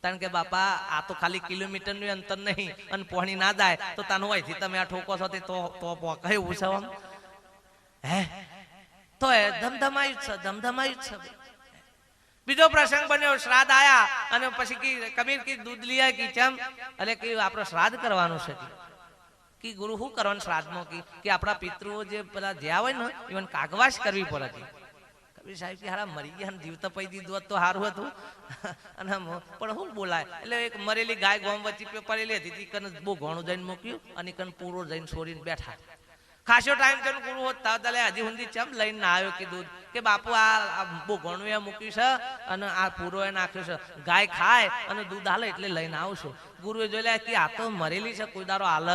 કારણ કે બાપા આ તો ખાલી કિલોમીટર નું અંતર નહીં અને પાણી ના જાય તો તાનું હોય થી તમે આ ઠોકો છો તો પોકાય એવું છે આમ તો ધમધમાયું છે ધમધમાયું છે. બીજો પ્રસંગ બન્યો, શ્રાદ્ધ આયા અને પછી કબીર કી દૂધ લીયા કી ચમ એટલે કે આપણે શ્રાદ્ધ કરવાનું છે. કે ગુરુ શું કરવાનું શ્રાદ્ધમાં? કે આપણા પિતૃઓ જે પેલા જ્યાં હોય ને ઇવન કાગવાસ કરવી પડે. કબીર સાહેબ કે હારા મરી ગયા જીવ તો પૈ દીધું હોત તો સારું હતું અને પણ શું બોલાય એટલે એક મરેલી ગાય ગોમ વચ્ચે પડેલી હતી કન બહુ ઘણું જઈને મૂક્યું અને કન પૂરો જઈને છોડીને બેઠા ખાસો ટાઈમ થયો પૂરું હોત તાલે હજી સુધી ચમ લઈને ના આવ્યો કીધું કે બાપુ આ બહુ ઘણું એ મૂક્યું છે અને આ પૂરો એ નાખ્યો છે ગાય ખાય અને દૂધ હાલે એટલે લઈને આવશું ગુરુએ જોઈ લે કે આ તો મરેલી છે કોઈ દારો હાલ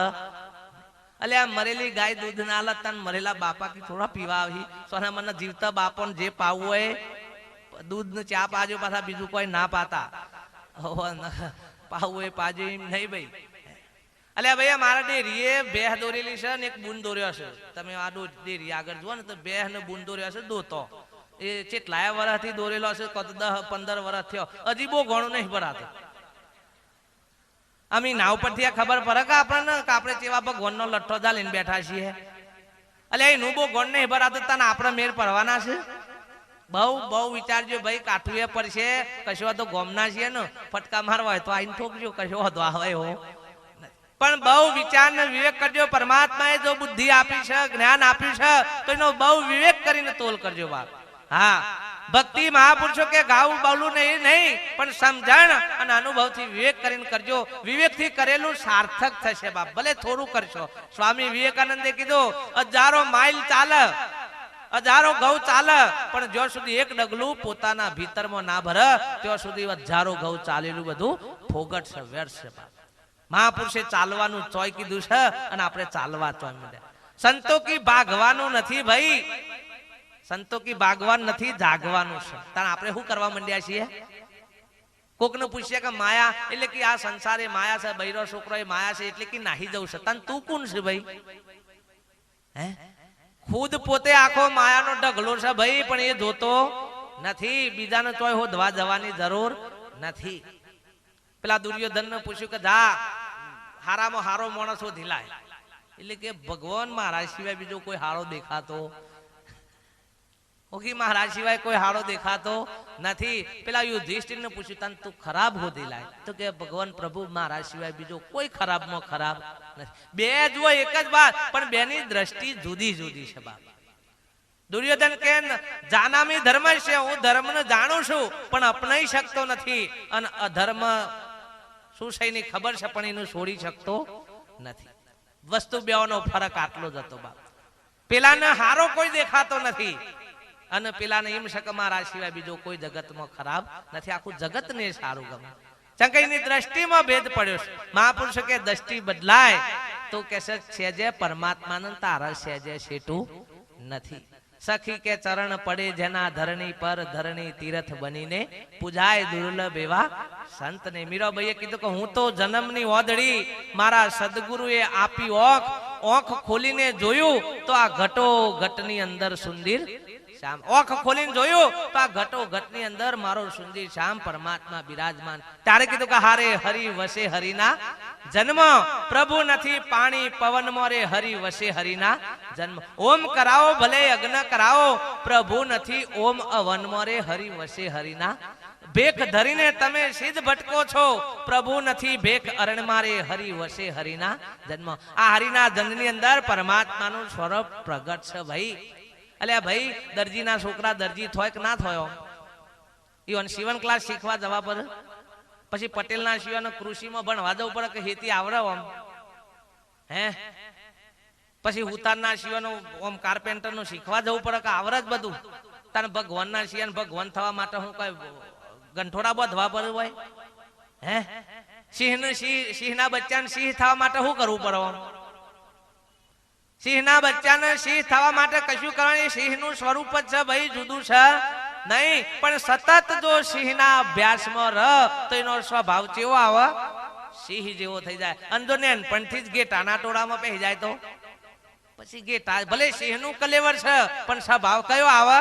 અલે આ મરેલી ગાય દૂધ ના હાલત તને મરેલા બાપા કી થોડા પીવા આવી સોના મને જીવતા બાપો ને જે પાવું હોય દૂધ ને ચા પાજો પાછા બીજું કોઈ ના પાતા પાવું હોય પાજો એમ નહીં ભાઈ અલે ભાઈ મારા ડેરીએ બેહ દોરેલી છે ને એક બૂન દોર્યો છે તમે આ ડેરી આગળ જુઓ ને તો બેહ ને બૂન દોર્યો છે દોતો એ કેટલાય વર્ષથી દોરેલો છે કદ 10-15 વર્ષ થયો હજી બહુ ઘણું નહીં ભરાતું અમે નાવ પરથી આ ખબર પડે કે આપણને કે આપણે ચેવા ભગવાનનો લઠ્ઠો દા લઈને બેઠા છીએ અલે એનું બહુ ગણ નહીં ભરાતું તને આપણે મેર પડવાના છે બહુ વિચારજો ભાઈ કાઠું એ પડશે કશો તો ગોમના છીએ ને ફટકા મારવા હોય તો આઈને ઠોકજો કશો હતો આવે હો પણ બહુ વિચાર ને વિવેક કરજો પરમાત્માએ જો બુદ્ધિ આપી છે જ્ઞાન આપ્યું છે તો એનો બહુ વિવેક કરીને તોલ કરજો બાપ હા ભક્તિ મહાપુરુષો કે ગાવું બોલું નહીં પણ સમજણ અને અનુભવથી વિવેક કરીને કરજો વિવેકથી કરેલું સાર્થક થશે બાપ ભલે થોડું કરશો સ્વામી વિવેકાનંદે કીધું 1000 માઇલ ચાલે 1000 ઘઉં ચાલે પણ જ્યાં સુધી એક ડગલું પોતાના ભીતરમાં ના ભરે ત્યાં સુધી 1000 ઘઉં ચાલેલું બધું ફોગટ છે વ્યર્થ છે બાપ મહાપુરુષે ચાલવાનું ચોય કીધું છે અને આપણે ચાલવા ચોય મળ્યા સંતો કી ભાગવાનું નથી ભાઈ સંતો કી ભાગવાન નથી જાગવાનું છે તાણ આપણે શું કરવા માંડ્યા છીએ કોકને પૂછીએ કે માયા એટલે કે આ સંસારે માયા છે બૈરો છોકરો એ માયા છે એટલે કે નાહી જવું છે તને તું કોણ છે ભાઈ હે ખુદ પોતે આખો માયાનો ઢગલો છે ભાઈ પણ એ જોતો નથી બીજાને ચોય હોદવા જવાની જરૂર નથી પેલા દુર્યોધન ને પૂછ્યું કે જા હારામાં હારો માણસ શોધી લાય એટલે કે ભગવાન મહારાજ સિવાય બીજો કોઈ હારો દેખાતો ઓકી મહારાજ સિવાય કોઈ હારો દેખાતો નથી પેલા યુધિષ્ઠિર ને પૂછ્યું તને તું ખરાબ હોદી લાય તો કે ભગવાન પ્રભુ મહારાજ સિવાય બીજો કોઈ ખરાબમાં ખરાબ નથી બે જુઓ એક જ વાત પણ બેની દ્રષ્ટિ જુદી જુદી છે બાપ દુર્યોધન કે જાનામી ધર્મ છે હું ધર્મને જાણું છું પણ અપનાઈ શકતો નથી અને અધર્મ શું છે એની ખબર છે પણ એનું છોડી શકતો નથી વસ્તુ બેનો ફરક આટલો જ હતો બાપ પેલાને હારો કોઈ દેખાતો નથી અને પેલાને એમ છે કે મારા સિવાય બીજો કોઈ જગતમાં ખરાબ નથી આખું જગત ને સારું ગમે ચંકઈની દ્રષ્ટિમાં ભેદ પડ્યો છે મહાપુરુષ કે દ્રષ્ટિ બદલાય તો કે છે જે પરમાત્માને તારા છે જે સેટું નથી સખી કે ચરણ પડે જેના ધરણી પર ધરણી તીર્થ બનીને પૂજાય દુર્લભ એવા સંતને મીરાબાઈએ કીધું કે હું તો જન્મની ઓદડી મારા સદગુરુએ આપી ઓખ ખોલીને જોયું તો આ ઘટો ઘટની અંદર સુંદર શ્યામ ઓખ ખોલીને જોયું તો આ ઘટો ઘટની અંદર મારો સુંદર શ્યામ પરમાત્મા બિરાજમાન ત્યારે કીધું કે હારે હરિ વસે હરિના જન્મ પ્રભુ નથી પાણી પવન મોરે હરિ વસે હરિના જન્મ ઓમ કરાવો ભલે યજ્ઞ કરાવો પ્રભુ નથી ઓમ અવન મોરે હરિ વસે હરિના ભેખ ધરીને તમે સિદ્ધ ભટકો છો પ્રભુ નથી ભેખ અરણ મારે હરિ વસે હરિના જન્મ આ હરિના જન્મની અંદર પરમાત્માનું સ્વરૂપ પ્રગટ છે ભાઈ અલ્યા ભાઈ દરજીના છોકરા દરજી થોય કે ના થયો ઈવન સીવન ક્લાસ શીખવા જવા પર પછી પટેલના શિવાને કૃષિમાં ભણવા જવું પડે કે ખેતી આવડે આમ હે પછી ઉતારના શિવાનું આમ કાર્પેન્ટર નું શીખવા જવું પડે કે આવડે જ બધું તને ભગવાનના શિયાને ભગવાન થવા માટે હું કઈ ગંઠોડા બાંધવા પડે હોય હે સિંહના બચ્ચાને સિંહ થવા માટે શું કરવું પડે સિંહના બચ્ચાને સિંહ થવા માટે કશું કરવાનું સિંહનું સ્વરૂપ જ છે ભાઈ જુદું છે નહીં પણ સતત જો સિંહના અભ્યાસમાં રહ તો એનો સ્વભાવ કેવો આવે સિંહ જેવો થઈ જાય અંજો નેનપણથી જ ગેટાના ટોળામાં પહેરી જાય તો પછી ગેટા ભલે સિંહનું કલેવર છે પણ સ્વભાવ કયો આવે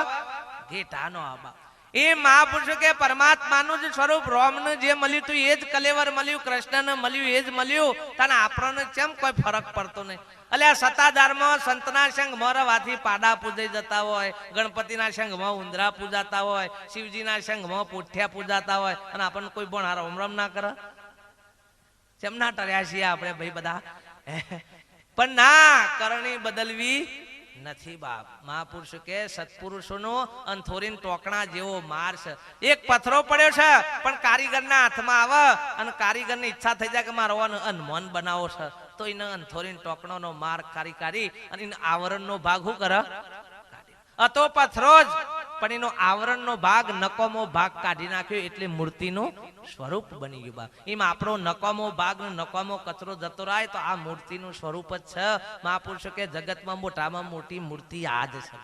ગેટાનો આવે એ મહાપુરુષો કે પરમાત્માનું જ સ્વરૂપ રોમને જે મળ્યું તું એ જ કલેવર મળ્યું કૃષ્ણને મળ્યું એ જ મળ્યું તને આપણને કેમ કોઈ ફરક પડતો નહીં અલ્યા સત્તાધારમાં સંતના સંઘમાં રવાથી પાડા પૂજાઈ જતા હોય ગણપતિના સંઘમાં ઉંદરા પૂજાતા હોય શિવજીના સંઘમાં પોઠિયા પૂજાતા હોય અને આપણને કોઈ પણ રમ ના કરે કેમ ના ટર્યા છીએ આપણે ભાઈ બધા પણ ના કરણી બદલવી નથી બાપ. મહાપુરુષ કે સત્પુરુષોનો અંથોરીન ટોકણા જેવો માર છે. એક પથરો પડ્યો છે પણ કારીગરના હાથમાં આવે અને કારીગરની ઈચ્છા થઈ જાય કે મારો અનમોન બનાવો છે તો એને અંથોરીન ટોકણોનો માર કારી અને એને આવરણનો ભાગ શું કરે? અતો પથરો જ પણ એનો આવરણનો ભાગ નકોમો ભાગ કાઢી નાખ્યો એટલે મૂર્તિનું સ્વરૂપ બની ગયું. બાપ એમ આપણો નકોમો ભાગ નકોમો કચરો જતો રહે તો આ મૂર્તિનું સ્વરૂપ જ છે. મહાપુરુષો કે જગતમાં મોટામાં મોટી મૂર્તિ આ જ છે.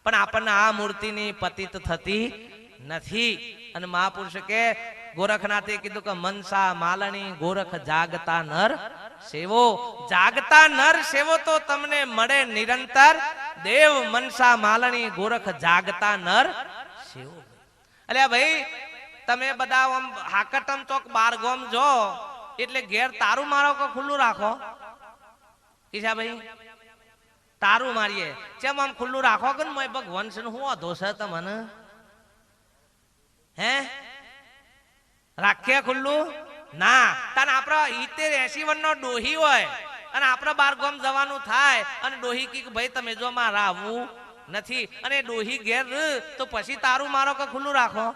પણ આપણને આ મૂર્તિની પતિત થતી નથી. અને મહાપુરુષ કે ગોરખનાથે કીધું કે મનસા માલણી ગોરખ જાગતા નર સેવો. જાગતા નર સેવો તો તમને મળે નિરંતર. દેવ મનસા માલણી ગોરખ જાગતા નર સેવો. અલ્યા ભાઈ તમે બધા આમ હાકટમ ચોક બારગોમ જો એટલે ઘેર તારું મારો કે ખુલ્લું રાખો? કિશા ભાઈ તારું મારીએ ચેમ આમ ખુલ્લું રાખો કે ભગવાન છે હું અધો છે તમને? હે રાખીએ ખુલ્લું ના? તને આપડે 70-80 વર્ષનો ડોહી હોય અને આપણે બારગામ જવાનું થાય અને ડોહી કી ભાઈ તમે જો મારા આવવું નથી અને ડોહી ઘેર તો પછી તારું મારો કે ખુલ્લું રાખો?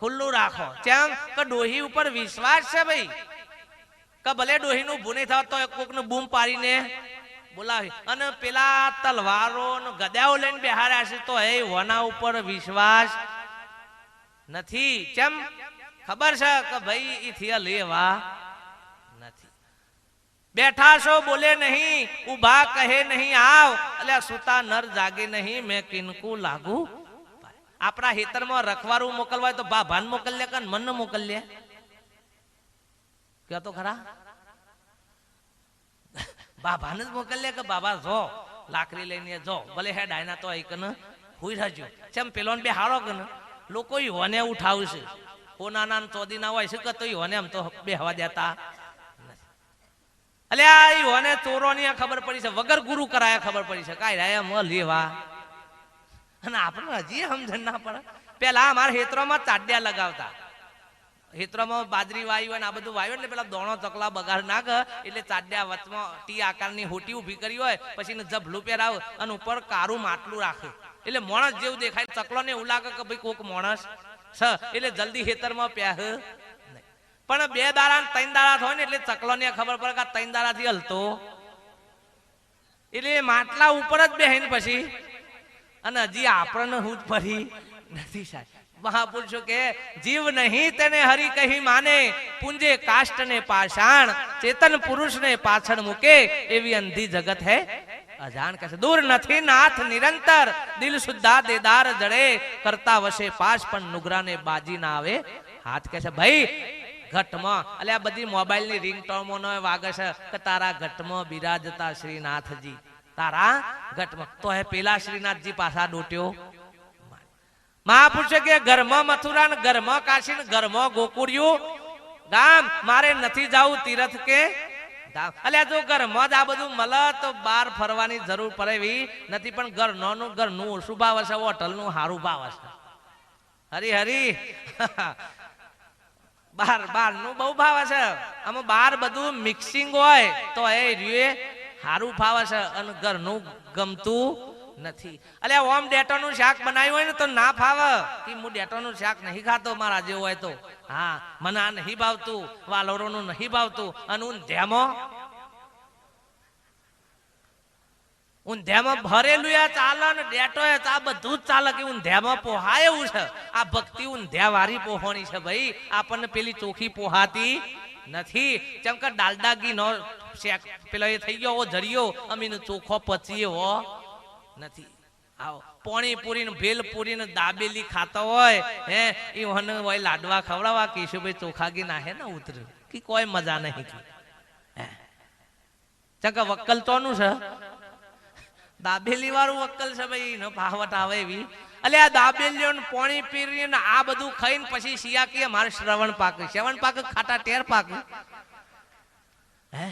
ખુલ્લું રાખો. કેમ કે ડોહી ઉપર વિશ્વાસ છે ભાઈ કે ભલે ડોહી નું ભૂની થાવ તો કોક નું બૂમ પાડીને બોલાવી. અને પેલા તલવારો ગદાઓ લઈને બેહાડ્યા છે તો એ વના ઉપર વિશ્વાસ નથી. કેમ ખબર છે કે ભાઈ ઈથી લેવા નથી. બેઠા છો બોલે નહીં, ઉભા કહે નહીં આવ, એટલે સુતા નર જાગે નહીં મેં કિનકુ લાગુ. આપણા હેતરમાં રખવારું મોકલવાય તો બાભાન મોકલ્યા કે મન મોકલ્યા? કે તો ખરા બાભાન જ મોકલ્યા કે બાબા જો લાકડી લઈને જો ભલે હે ડાયના તો એકન હુઈ રહેજો. ચમ પેલો બે હારો કે લોકો ઈહોને ઉઠાવશે. કોના ચોદી ના હોય છે કે તો ઈહોને એમ તો બે હવા દેતા. એટલે આ ઈહોને ચોરોની ખબર પડી છે વગર ગુરુ કરાયા ખબર પડી છે કાઈ રાય મ લેવા. અને આપણે હજી સમજણ ના પડે. પેલા અમારા હેત્રોમાં ચાડ્યા લગાવતા. હેત્રોમાં બાજરી વાયુ અને આ બધું વાયુ એટલે પેલા દોણો ચકલા બગાડ નાખ એટલે ચાડ્યા વચમાં ટી આકારની હોટી ઉભી કરી હોય પછી જભલું પહેરાવ અને ઉપર કારું માટલું રાખે એટલે માણસ જેવું દેખાય. ચકલો ને એવું લાગે કે ભાઈ કોક માણસ છે એટલે જલ્દી હેતરમાં પહે. પણ 2 દાડા 3 દાડા થાય ને એટલે ચકલો ને ખબર પડે કે 3 દાડા થી હલતો એટલે માટલા ઉપર જ બેહીને પછી અને હજી આપણને હું જ ફરી નથી સાહેબ. મહાપુરુષો કે જીવ નહીં તેને હરી કહી માને, પુંજે કાષ્ટ ને પાષાણ, ચેતન પુરુષ ને પાછળ મૂકે એવી અંધી જગત હે અજાણ. કહે છે દૂર નથી નાથ નિરંતર, દિલ સુદ્ધા દેદાર જડે, કરતા વશે પાસ પણ નુગરાને બાજી ના આવે હાથ. કહે છે ભાઈ ઘટમાં એટલે આ બધી મોબાઈલ ની રિંગટોનો નો વાગે છે કે તારા ઘટમાં બિરાજતા શ્રીનાથજી, તારા ઘટમાં તો હે પેલા શ્રીનાથજી પાછા ડોટ્યો. મહાપુરુષે કે ઘરમાં મથુરા ને ઘરમાં કાશી ને ઘરમાં ગોકુળિયું ગામ, મારે નથી જાવું તીરથ કે ધામ. અલ્યા જો ઘરમાં જ આ બધું મળે તો બહાર ફરવાની જરૂર પડે એવી નથી. પણ ઘરનું ઓછું ભાવ હશે, હોટલ નું સારું ભાવ હશે. હરી હરી બાર નું બહુ ભાવ હશે. આમાં બહાર બધું મિક્સિંગ હોય તો એ રીએ સારું ભાવ હશે અને ઘરનું ગમતું નથી. અલ્યા ઓમ ડેટાનું શાક બનાવ્યું હોય ને તો ના ફાવે કે હું ડેટાનું શાક નહીં ખાતો મારા જેવું હોય તો. હા મને આ નહીં ભાવતું, વાલોરોનું નહીં ભાવતું. અને ઊંધ્યામાં ભરેલું ચાલે ને ડેટો આ બધું જ ચાલે કે ઊંધ્યામાં પોહાય એવું છે. આ ભક્તિ ઊંધ્યા વાળી પોહોણી છે ભાઈ. આપણને પેલી ચોખી પોહાતી નથી. જેમ કે ડાલડા ઘી નો શેક પેલો એ થઈ ગયો જરિયો અમીનો ચોખ્ખો પચીએ હો નથી. આવો પોણીપુરી ને ભેલપુરી ને દાબેલી ખાતા હોય હે એ હોય લાડવા ખવડાવવા કેશુભાઈ ચોખા ઘી નાખે ને ઉતરે કે કોઈ મજા નહીં. ચમ કે વક્કલ તોનું છે દાબેલી વાળું વક્કલ છે ભાઈ નો ભાવટ આવે એવી. એટલે આ દાબેલીઓ ને પોણી પીરી ને આ બધું ખાઈને પછી શિયા કે મારે શ્રવણ પાક ખાટા ટેર પાક હે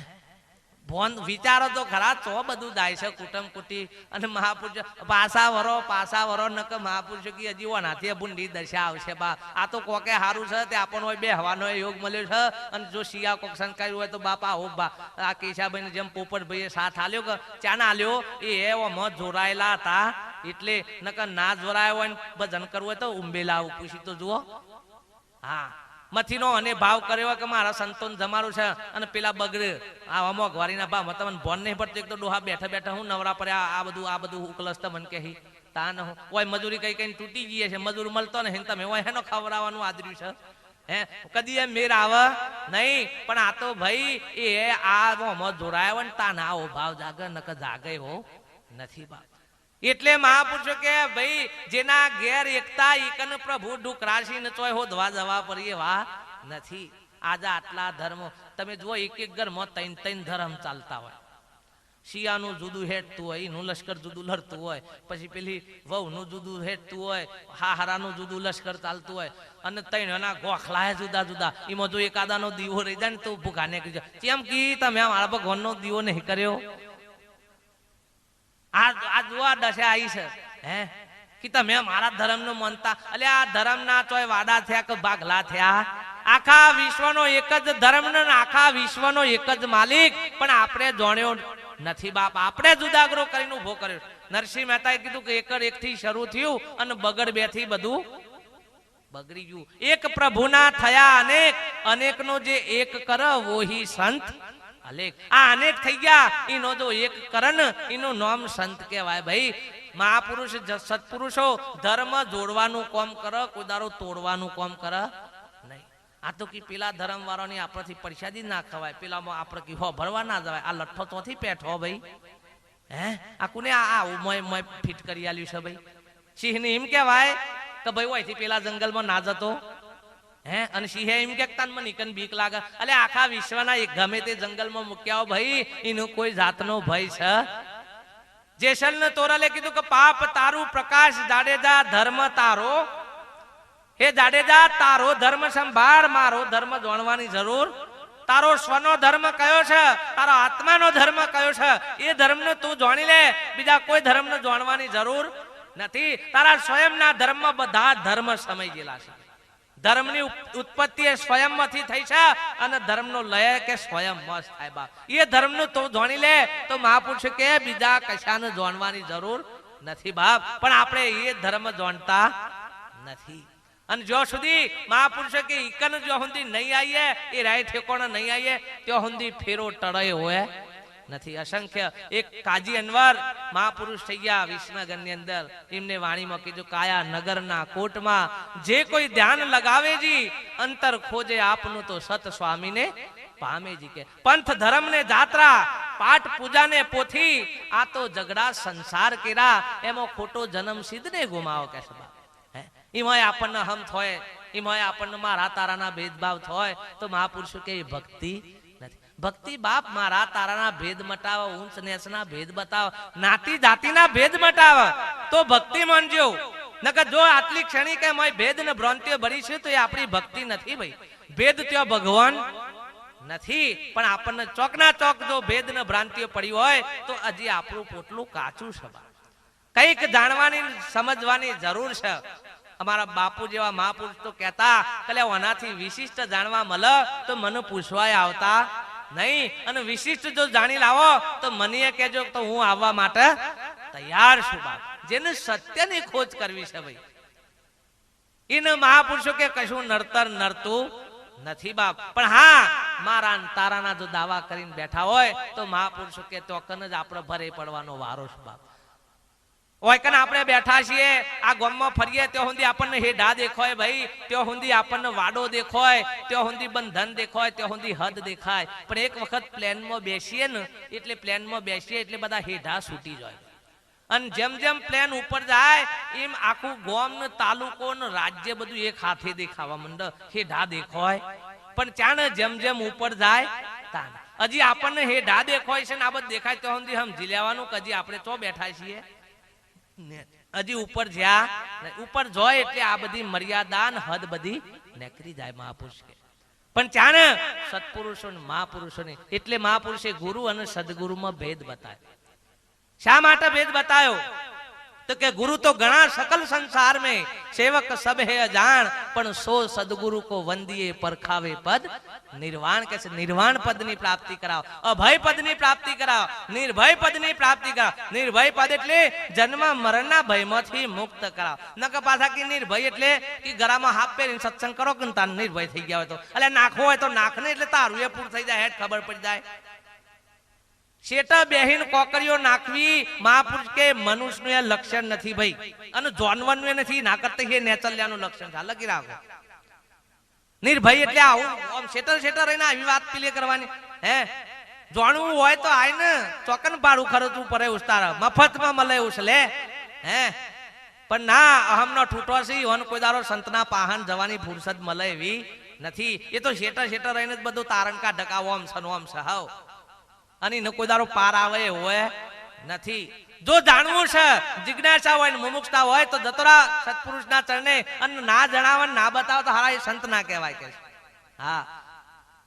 ભોન વિચારો તો ખરા ચો બધું જાય છે કુટુંબ કુટી અને મહાપુરુષ પાસા વરો નક મહાપુરુષો કે હજી ઓનાથી ભૂંડી દશા આવશે બા આ તો કોકે હારું છે તે આપણો હોય બે હવાનો યોગ મળ્યો છે અને જો શિયા કોક સંસ્કાર્યું હોય તો બાપા હો બા આ કેશાભાઈ જેમ પોપટભાઈએ સાથ આલ્યો કે ચાના આલ્યો એ મોત જોરાયેલા હતા એટલે નકર ના જોરાયો હોય ભજન કરવું હોય તો ઉંબેલા આવું પૂછી તો જુઓ હા મથીનો અને ભાવ કર્યો કે મારા સંતોન જમારું છે અને પેલા બગડે આ મોંઘવારીના ભાવ તમને ભોન નહીં પડતું એક તો ડોહા બેઠા બેઠા હું નવરા પડ્યા આ બધું ઉકલસ મન કે તા ન હોય મજૂરી કઈ કઈ તૂટી જઈએ છે મજૂર મળતો ને તમે હોય હેનો ખવડાવવાનું આદર્યું છે હે કદી એમ મેર આવે નહીં પણ આ તો ભાઈ એ આ મોં જોડાયા હોય ને તા ના આવો ભાવ જાગે નક જાગે હો નથી બાપ એટલે મહાપુરુષો કે ભાઈ જેના ઘેર એકતા એકન પ્રભુ ડુકરાશી ન ચોય હોદવા જવા પડીએ વા નથી આજે આટલા ધર્મો તમે જુઓ એક ઘરમાં ત્રણ ધર્મ ચાલતા હોય શિયાનું જુદું હેઠતું હોય એનું લશ્કર જુદું લડતું હોય પછી પેલી વહુનું જુદું હેઠતું હોય હારાનું જુદું લશ્કર ચાલતું હોય અને ત્રણના ગોખલા જુદા જુદા એમાં જો એકાદાનો દીવો રહી જાય ને તો ભૂખા નીકળી જાય કેમ કી તમે મારા ભગવાનનો દીવો નહીં કર્યો આ જોવા દશા આવી છે હે કે તમે મારા ધર્મ નું માનતા એટલે આ ધર્મ ના ચોય વાડા થયા કે ભાગલા થયા આખા વિશ્વનો એક જ ધર્મ ને આખા વિશ્વનો એક જ માલિક પણ આપણે જાણ્યો નથી બાપ આપણે જુદાગરો કરીને ઉભો કર્યો નરસિંહ મહેતાએ કીધું કે એકર એક થી શરૂ થયું અને બગડ બે થી બધું બગડી ગયું એક પ્રભુના થયા અનેક અનેક નો જે એક કર વોહી સંત આ અનેક થઈ ગયા એનો જો એક કરન એનું નામ સંત કહેવાય ભાઈ મહાપુરુષ સત્પુરુષો ધર્મ જોડવાનું કામ કરે કોદારો તોડવાનું કામ કરે નહીં આ તો કે પેલા ધર્મ વાળાની આપણાથી પરસાદી ના ખવાય પેલામાં આપણે કે હો ભરવા ના જવાય આ લઠ્ઠો તોથી પેઠો ભાઈ હે આ કોને આ મોય ફિટ કરી આલ્યું છે ભાઈ સિંહ ને એમ કહેવાય કે ભાઈ ઓયથી પેલા જંગલમાં ના જતો હે અને સિંહે એમ કે તન મને કન બીક લાગે અલે આખા વિશ્વના એક ગમે તે જંગલમાં મૂક્યા ભાઈ એનો કોઈ જાતનો ભય છે જેસલ ને તોરલે કીધું કે પાપ તારું પ્રકાશ જાડેજા ધર્મ તારો હે જાડેજા તારો ધર્મ સંભાળ મારો ધર્મ જાણવાની જરૂર તારો સ્વનો ધર્મ કયો છે તારો આત્માનો ધર્મ કયો છે એ ધર્મને તું જાણી લે બીજા કોઈ ધર્મને જાણવાની જરૂર નથી તારા સ્વયંના ધર્મમાં બધા ધર્મ સમય ગયેલા છે ધર્મની ઉત્પત્તિ એ સ્વયંમાંથી થઈ છે અને ધર્મનો લય કે સ્વયં મસ્ત થાય બાપ એ ધર્મનું તો જાણી લે તો મહાપુરુષ કે બીજા કશાને જાણવાની જરૂર નથી બાપ પણ આપણે એ ધર્મ જાણતા નથી અને જો સુધી મહાપુરુષ કે ઈકન જો સુધી નહીં આવીએ એ રાય ઠેકોણા નહીં આવીએ ત્યાં સુધી ફેરો ટળાય હોય નથી અસંખ્ય એક કાજી અનવર મહાપુરુષ થઈ ગયા વિસનગર ની અંદર એમને વાણીમાં કીધું કાયા નગરના કોટમાં જે કોઈ ધ્યાન લગાવે જી અંતર ખોજે આપનું તો સત સ્વામીને પામે જી કે પંથ ધર્મ ને જાત્રા પાઠ પૂજા ને પોથી આ તો ઝઘડા સંસાર કેરા એમાં ખોટો જન્મ સિદ્ધ ને ગુમાવો કે એમાં આપણને હમ થોય એમાં આપણને મારા તારાના ભેદભાવ થોય તો મહાપુરુષો કે ભક્તિ ભક્તિ બાપ મારા તારાના ભેદ મટાવો ઊંચ નેસના ભેદ બતાવો નાતી જાતિના ભેદ મટાવો તો ભક્તિ માનજો નકર જો આટલી ક્ષણી કે મય ભેદ ને ભ્રાંતિઓ ભરી છે તો એ આપણી ભક્તિ નથી ભાઈ ભેદ ત્યાં ભગવાન નથી પણ આપણને ચોકના ચોક જો ભેદ ને ભ્રાંતિઓ પડી હોય તો હજી આપણું પોટલું કાચું છે કઈક જાણવાની સમજવાની જરૂર છે અમારા બાપુ જેવા મહાપુરુષ તો કહેતા કે આનાથી વિશિષ્ટ જાણવા મળે તો મને પૂછવાય આવતા નહીં અને વિશિષ્ટ જો જાણી લાવો તો મને કહેજો તો હું આવવા માટે તૈયાર છું બાપ જેને સત્યની ખોજ કરવી છે ભાઈ એને મહાપુરુષો કે કશું નડતર નડતું નથી બાપ પણ હા મારા તારાના જો દાવા કરીને બેઠા હોય તો મહાપુરુષો કે તો કન જ આપણે ભરે પડવાનો વારો છે બાપ ઓયકન આપણે બેઠા છીએ આ ગામમાં ફરીએ ત્યાં સુધી આપણને હેડા દેખાય ભાઈ ત્યાં સુધી આપણને વાડો દેખાય ત્યાં સુધી બંધન દેખાય ત્યાં સુધી હદ દેખાય પણ એક વખત પ્લેનમાં બેસીએ ને એટલે પ્લેનમાં બેસીએ એટલે બધા હેડા છૂટી જાય અને જેમ જેમ પ્લેન ઉપર જાય એમ આખું ગામ ને તાલુકો ને રાજ્ય બધું એક હાથે દેખાવા માંડે હેડા દેખાય પણ ત્યાં જેમ જેમ ઉપર જાય ત્યાં હજી આપણને હેડા દેખાય છે ને આ બધું દેખાય ત્યાં સુધી સમજી લેવાનું કે હજી આપણે તો બેઠા છીએ હજી ઉપર જ્યાં ઉપર જોય એટલે આ બધી મર્યાદા હદ બધી નીકળી જાય મહાપુરુષ કે પણ ત્યાં સત્પુરુષો ને મહાપુરુષોને એટલે મહાપુરુષે ગુરુ અને સદગુરુમાં ભેદ બતાવ્યો. શા માટે ભેદ બતાવ્યો? તો કે ગુરુ તો ઘણા सकल संसार में सेवक सब है अजान पण सो सदगुरु को वंदिए परखावे पद निर्वाण के से निर्वाण पद ની પ્રાપ્તિ કરાવ, અભય પદ ની પ્રાપ્તિ કરાવ, નિર્ભય પદ ની પ્રાપ્તિ કરાવ. નિર્ભય પદ એટલે જન્મ મરણના ભયમાંથી મુક્ત કરાવ. નક પાછા કે નિર્ભય એટલે કે ગરામાં હાફ પહેરીને સત્સંગ કરો કે તાર નિર્ભય થઈ ગયા હોય તો એટલે નાખવો હોય તો નાખને એટલે તારું એ પૂરું થઈ જાય, હેડ ખબર પડી જાય. શેટા બેહીન કોકરીઓ નાખવી મહાપુરુષ કે મનુષ્યનું એ લક્ષણ નથી ભાઈ, અને જાનવરનું એ નથી, ના કરતા એ નેચરલિયાનું લક્ષણ છે. લખી રાખો નિર્ભય એટલે આવું આમ શેટર રહીને આવી વાત પીલે કરવાની. હે જાણવું હોય તો આય ને ચોકન ભાડું ખર્ચવું પડે, ઉસ્તાર મફતમાં મળે એવું લે. હે પણ ના અહમનો ઠૂટો છે, ઓન કોઈ દારો સંતના પાહન જવાની ફુરસદ મળે એવી નથી. એ તો શેટર રહીને જ બધું તારણ કા ઢકાવો આમ સનો આમ સહાવ, અને એને કોઈ દારો પાર આવે હોય નથી. જો જાણવું છે, જિજ્ઞાસા હોય ને મુમુક્ષતા હોય તો જતોરા સત્પુરુષના ચરણે, અને ના જણાવે ના બતાવે તો હારા એ સંત ના કહેવાય કે. હા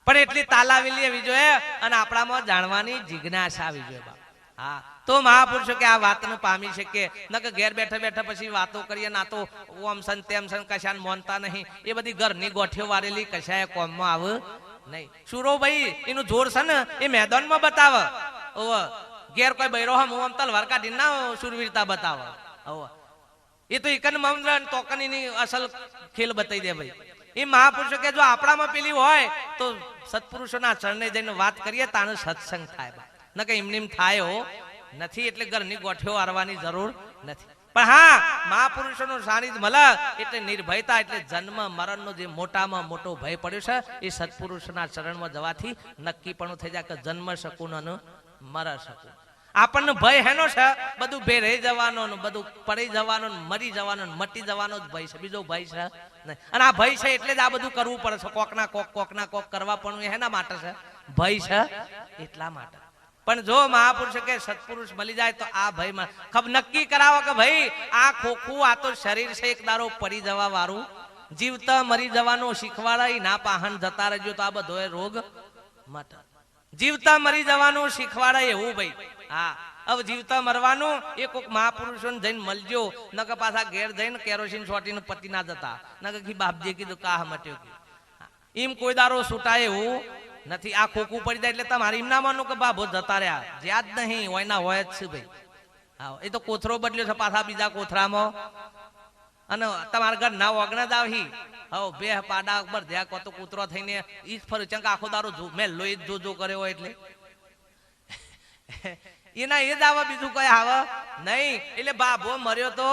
પણ એટલી તાલાવી લેવી જોઈએ અને આપણામાં જાણવાની જિજ્ઞાસા આવી જોઈએ. હા તો મહાપુરુષો કે આ વાતનું પામી શકીએ. ન કે ઘેર બેઠા બેઠા પછી વાતો કરીએ, ના તો ઓમ સંત તેમ સંત કશાને મોનતા નહીં. એ બધી ઘરની ગોઠીઓ વારેલી કશાય કોમમાં આવે નહીં. સુરો ભાઈ એનું જોર છે ને એ મેદાનમાં બતાવે. ઘેર કોઈ બૈરો હમ આમ તલવાર કાઢી ના સુરવીરતા બતાવે. એ તો એકન મમન તોકનની અસલ ખેલ બતાવી દે ભાઈ. એ મહાપુરુષો કે જો આપણામાં પેલી હોય તો સત્પુરુષોના ચરણે જઈને વાત કરીએ તાનો સત્સંગ થાય. ન કે એમનેમ થાય હો નથી. એટલે ઘરની ગોઠીઓ વારવાની જરૂર નથી. પણ હા મહાપુરુષોનું સાનિધ્ય મળે એટલે નિર્ભયતા, એટલે જન્મ મરણનો જે મોટામાં મોટો ભય પડ્યો છે એ સત્પુરુષના ચરણમાં જવાથી નક્કી પણ થઈ જાય કે જન્મ શકું અને મર શકું. આપણને ભય હેનો છે? બધું ભેરાઈ જવાનો, બધું પડી જવાનો, મરી જવાનો, મટી જવાનો જ ભય છે, બીજો ભય છે નહીં. અને આ ભય છે એટલે જ આ બધું કરવું પડે છે. કોકના કોક કરવા પણ એના માટે છે, ભય છે એટલા માટે. પણ જો મહાપુરુષ કે સત્પુરુષ મળી જાય તો આ ભય ખબ નક્કી કરાવો કે ભાઈ આ ખોખું, આ તો શરીર છે, એક દારો પડી જવા વાળું, જીવતા મરી જવાનું શીખવાડાય ના પાહન જતા રહેજો તો આ બધો રોગ મટે. જીવતા મરી જવાનું શીખવાડાય એવું ભાઈ. હા હવે જીવતા મરવાનું એ કોઈક મહાપુરુષોને જઈને મળજો. ન કે પાછા ઘેર જઈને કેરોસીન છોટીને પતિ ના જતા, ન કે બાપજી કીધું કાહ મટ્યો એમ કોઈ દારો છૂટાય એવું નથી. આ ખોખું પડી જાય એટલે તમારે એમ ના માનો કે બાબો જતા રહ્યા, જ્યાં જ નહીં હોય ના હોય જ છે ભાઈ. હા એ તો કોથરો બદલ્યો છે પાછા બીજા કોથરામાં, અને તમારા ઘર ના ઓગણા જ આવી. હવે બે પાડા અકબર ધ્યા કો તો કૂતરો થઈને ઈ જ ફર્યું ચંક આખો દારો મેં લોહી જોજો કર્યો હોય એટલે એના એ જ આવે, બીજું કઈ આવે નહીં. એટલે બાબો મર્યો તો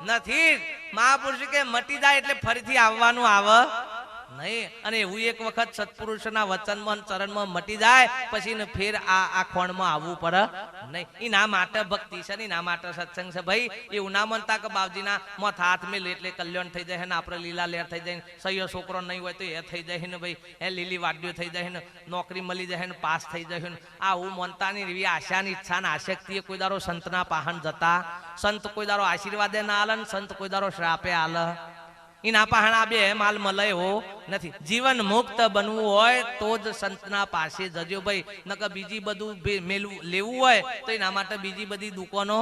નથી. મહાપુરુષ કે મટી જાય એટલે ફરીથી આવવાનું આવે નહીં. અને એવું એક વખત સત્પુરુષના વચનમાં ચરણમાં મટી જાય પછી ફેર આ ખોણમાં આવવું પડે નહીં. એના માટે ભક્તિ છે, એના માટે સત્સંગ છે ભાઈ. એવું ના માનતા કે બાપજીના મોથ હાથ મેં એટલે કલ્યાણ થઈ જાય ને, આપણે લીલા લેર થઈ જાય, સહીયો છોકરો નહીં હોય તો એ થઈ જાય ને ભાઈ, એ લીલી વાડીઓ થઈ જાય ને, નોકરી મળી જાય ને, પાસ થઈ જાય ને. આવું માનતાની એવી આશાની ઈચ્છા ને આશક્તિ કોઈ દારો સંતના પાહન જતા. સંત કોઈ દારો આશીર્વાદે ના આલે ને સંત કોઈ દારો શ્રાપે આલે. એના પહાણા બે માલ મળે એવો નથી. જીવન મુક્ત બનવું હોય તો જ સંતના પાસે જજો ભાઈ. નકર બીજી બધું લેવું હોય તો એના માટે બીજી બધી દુકાનો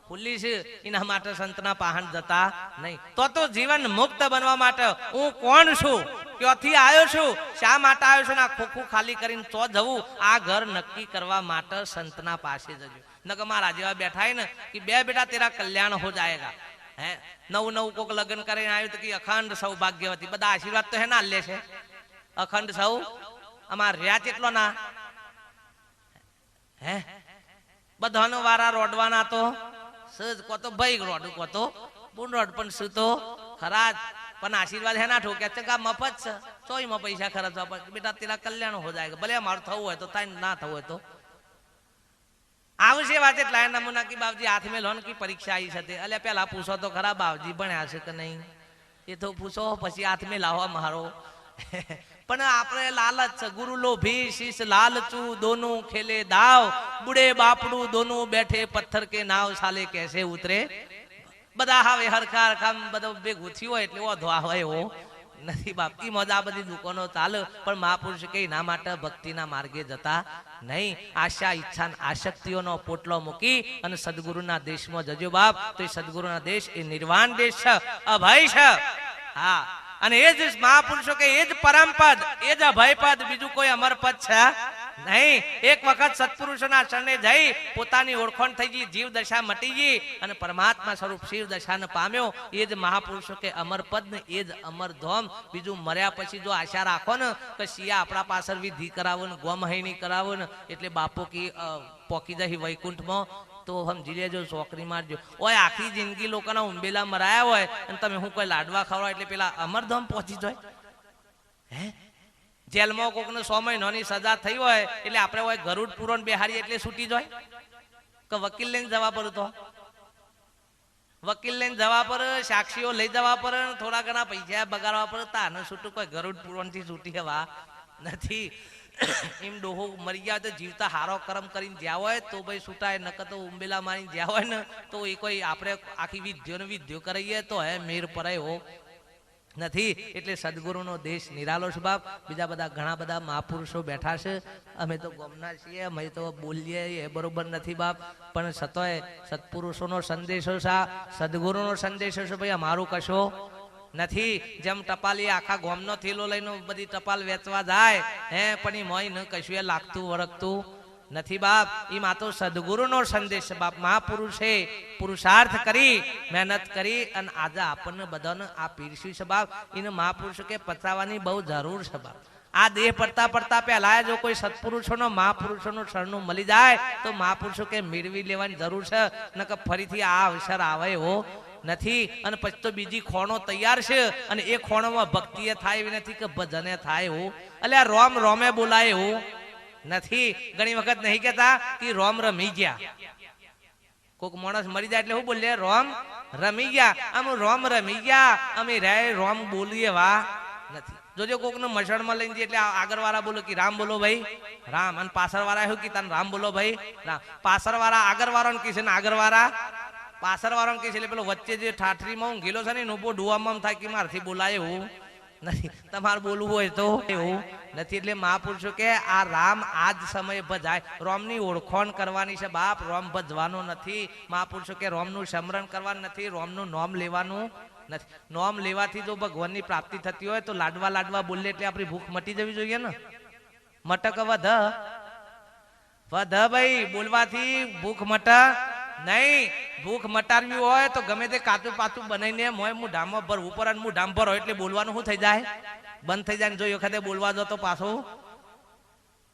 ખુલ્લી છે, એના માટે સંતના પાહન જતા નહીં. તો જીવન મુક્ત બનવા માટે હું કોણ છું, ક્યાંથી આવ્યો છું, શા માટે આવ્યો છું, આ ખોખું ખાલી કરીને તો જવું, આ ઘર નક્કી કરવા માટે સંતના પાસે જજો. નકર મારા જેવા બેઠા ને કે બે બેટા તેરા કલ્યાણ હો જાયેગા. હે નવું કોક લગ્ન કરીને આવ્યું તો કે અખંડ સૌભાગ્યવતી, બધા આશીર્વાદ તો હે ના લે છે. અખંડ સૌ અમાર રહ્યા કેટલો ના હે બધાનો વારા રોડવાના તો સજ કોતો ભાઈ રોડ કોતો બુન રોડ પણ શું તો ખરા પણ આશીર્વાદ હે ના ઠોકે ચકા મફત છે, ચોઈમાં પૈસા ખર્ચવા પડે. બેટા તેરા કલ્યાણ હો જાય, ભલે મારું થવું હોય તો થાય, ના થવું હોય તો આવશે વાત. એટલા નમૂના કે બાપજી હાથ મેં લોન की પરીક્ષા આવી છે. એટલે પેલા પૂછો તો ખરા બાપજી ભણ્યા છે કે નહીં, એ તો પૂછો પછી હાથ મેં લાવવા મારો. પણ આપણે લાલચ છે, ગુરુ લોભી શીશ લાલચू दोनों खेले दाव, बूढ़े बापड़ू दोनों बैठे पत्थर के नाव, साले कैसे उतरे. બધા હવે હરખા હરખા બધું ભેગું થયું હોય એટલે ઓધવા હોય એવો નથી બાપ. ઈ મજા બધી દુકાનો ચાલે, પણ મહાપુરુષ કે એના માટે ભક્તિના માર્ગે જતા નહીં. આશા ઈચ્છા આશક્તિઓનો પોટલો મૂકી અને સદગુરુના દેશમાં જજો બાપ. તો એ સદગુરુના દેશ એ નિર્વાણ દેશ છે, અભય છે. હા, અને એ જ મહાપુરુષો કે એ જ પરમ પદ, એ જ અભય પદ, બીજું કોઈ અમર પદ છે નહીં. એક વખત સત્પુરુષોના શરણે જઈ પોતાની ઓળખાણ થઈ ગઈ, જીવ દશા મટી ગઈ અને પરમાત્મા સ્વરૂપ શિવ દશાને પામ્યો. એ જ મહાપુરુષો કે અમર પદ ને એ જ અમર ધોમ. બીજું મર્યા પછી જો આશા રાખો ને કે શિયા આપણા પાછળ વિધિ કરાવો ને ગોમહૈણી કરાવો ને એટલે બાપો કી પોકી જાય વૈકુંઠમાં, તો સમજી લેજો, ચોકરી મારજો. ઓય આખી જિંદગી લોકોના ઉંબેલા મરાયા હોય અને તમે હું કોઈ લાડવા ખવડાવો એટલે પેલા અમરધામ પહોંચી જાય. હે, જેલમાં કોકને 100 મહિનાની સજા થઈ હોય એટલે આપણે હોય ગરુડ પુરાણ બેહારી એટલે છૂટી જાય કે વકીલ લઈને જવા પર, તો વકીલ લઈને જવા પર, સાક્ષીઓ લઈ જવા પર, થોડા ઘણા પૈસા બગાડવા પર, તાને છૂટું કોઈ ગરુડ પુરાણ થી છૂટી હવા નથી. એમ ડોહો મરી ગયા તો જીવતા હારો કર્મ કરીને જ્યાં હોય તો ભાઈ છૂટાય, નકર તો ઉંબેલા મારી જ્યાં હોય ને તો એ કોઈ આપણે આખી વિદ્યો કરાઈએ તો હે મેર પરાય હો નથી. એટલે સદગુરુનો દેશ નિરાલો છે બાપ. બીજા બધા ઘણા બધા મહાપુરુષો બેઠા છે, અમે તો ગમના છીએ, અમે તો બોલીએ એ બરોબર નથી બાપ, પણ સતોય સત્પુરુષોનો સંદેશો છે, સદગુરુનો સંદેશો છે ભાઈ, અમારું કશો નથી. જેમ ટપાલી આખા ગોમનો થેલો લઈને બધી ટપાલ વેચવા જાય હે, પણ એ મોય ન કશું એ લાગતું વળગતું નથી બાપ. એમાં તો સદગુરુનો સંદેશ બાપ. મહાપુરુષે પુરુષાર્થ કરી મહેનત કરી અને આજે આપણને બધાને આ પીરસ્યું છે બાપ. એને મહાપુરુષો કે પચાવવાની બહુ જરૂર છે બાપ. આ દેહ પડતા પડતા પહેલા જો કોઈ સત્પુરુષોનો મહાપુરુષોનું શરણું મળી જાય તો મહાપુરુષો કે મેળવી લેવાની જરૂર છે, નકર ફરીથી આ અવસર આવે એવો નથી. અને પછી તો બીજી ખોણો તૈયાર છે અને એ ખોણોમાં ભક્તિએ થાય એવી નથી કે ભજને થાય એવું. એટલે આ રોમ રોમે બોલાય એવું નથી. ઘણી વખત નહીં કેતા કે રોમ રમી ગયા. કોક માણસ મરી જાય એટલે શું બોલે? રોમ રમી ગયા. આમ રોમ રમી ગયા અમે રે રોમ બોલીએ વા નથી. જોજો કોક નું મસણમાં લઈને એટલે આગળ વાળા બોલો કે રામ બોલો ભાઈ રામ, અને પાછળ વાળા એવું કીધા રામ બોલો ભાઈ રામ. પાછળ વાળા આગળ વાળાને કહે છે ને આગળ વાળા પાછળ વાળાને કહે છે. એટલે પેલો વચ્ચે જે ઠાઠરીમાં ઊંઘેલો છે ને નોબો ડુવામાં થાય કે મારથી બોલાય એવું નથી. તમારે બોલવું હોય તો એવું નથી. એટલે મહાપુરુષો કે આ રામ આજ સમયે ભજાય. રોમની ઓળખાણ કરવાની છે બાપ, રોમ ભજવાનો નથી. મહાપુરુષો કે રોમનું સ્મરણ કરવાનું નથી, રોમનું નામ લેવાનું નથી. નામ લેવાથી જો ભગવાનની પ્રાપ્તિ થતી હોય તો લાડવા લાડવા બોલે એટલે આપણી ભૂખ મટી જવી જોઈએ ને. મટક વધ ભાઈ, બોલવાથી ભૂખ મટા નહીં. ભૂખ મટાડવી હોય તો ગમે તે કાચું પાચું બનાવીને મોય મુઢામાં ભરવું પડે, અને મુઢામાં ભરો એટલે બોલવાનું શું થઈ જાય? બંધ થઈ જાય. જો વખતે બોલવા દો તો પાછો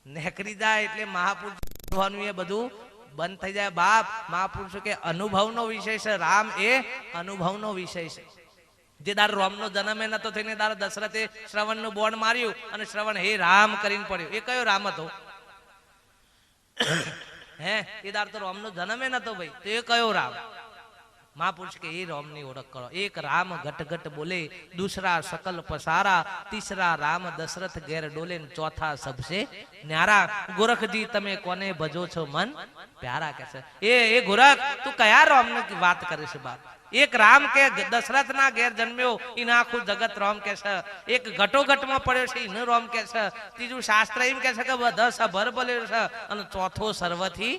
નેકરી જાય. એટલે મહાપુરુષ એ બધું બંધ થઈ જાય બાપ. મહાપુરુષો કે અનુભવનો વિષય છે. રામ એ અનુભવનો વિષય છે. જે દાર રોમનો જન્મ એ નતો થઈને દાર દશરથે શ્રવણનું બોર્ડ માર્યું અને શ્રવણ હે રામ કરીને પડ્યો. એ કયો રામ હતો? હે, એ દાર તો રોમનો જન્મ એ નતો ભાઈ, તો એ કયો રામ? મહાપુરુષ કે એ રામની ઓળખ કરો. એક રામ ઘટ ઘટ બોલે, दूसरा सकल पसारा, तीसरा राम दशरथ घेर डोले, चौथा सबसे न्यारा. गोरखजी તમે કોને ભજો છો મન પ્યારા કે છે. એ ગોરખ તું કયા રામ ની વાત કરે છે બાપ? એક રામ કે દશરથ ના ઘેર જન્મ્યો એના આખું જગત રામ કે છે. એક ઘટોઘટ માં પડ્યો છે એને રામ કે છે. ત્રીજું શાસ્ત્ર એમ કે છે કે બધા સભર બોલ્યો છે. અને ચોથો સર્વથી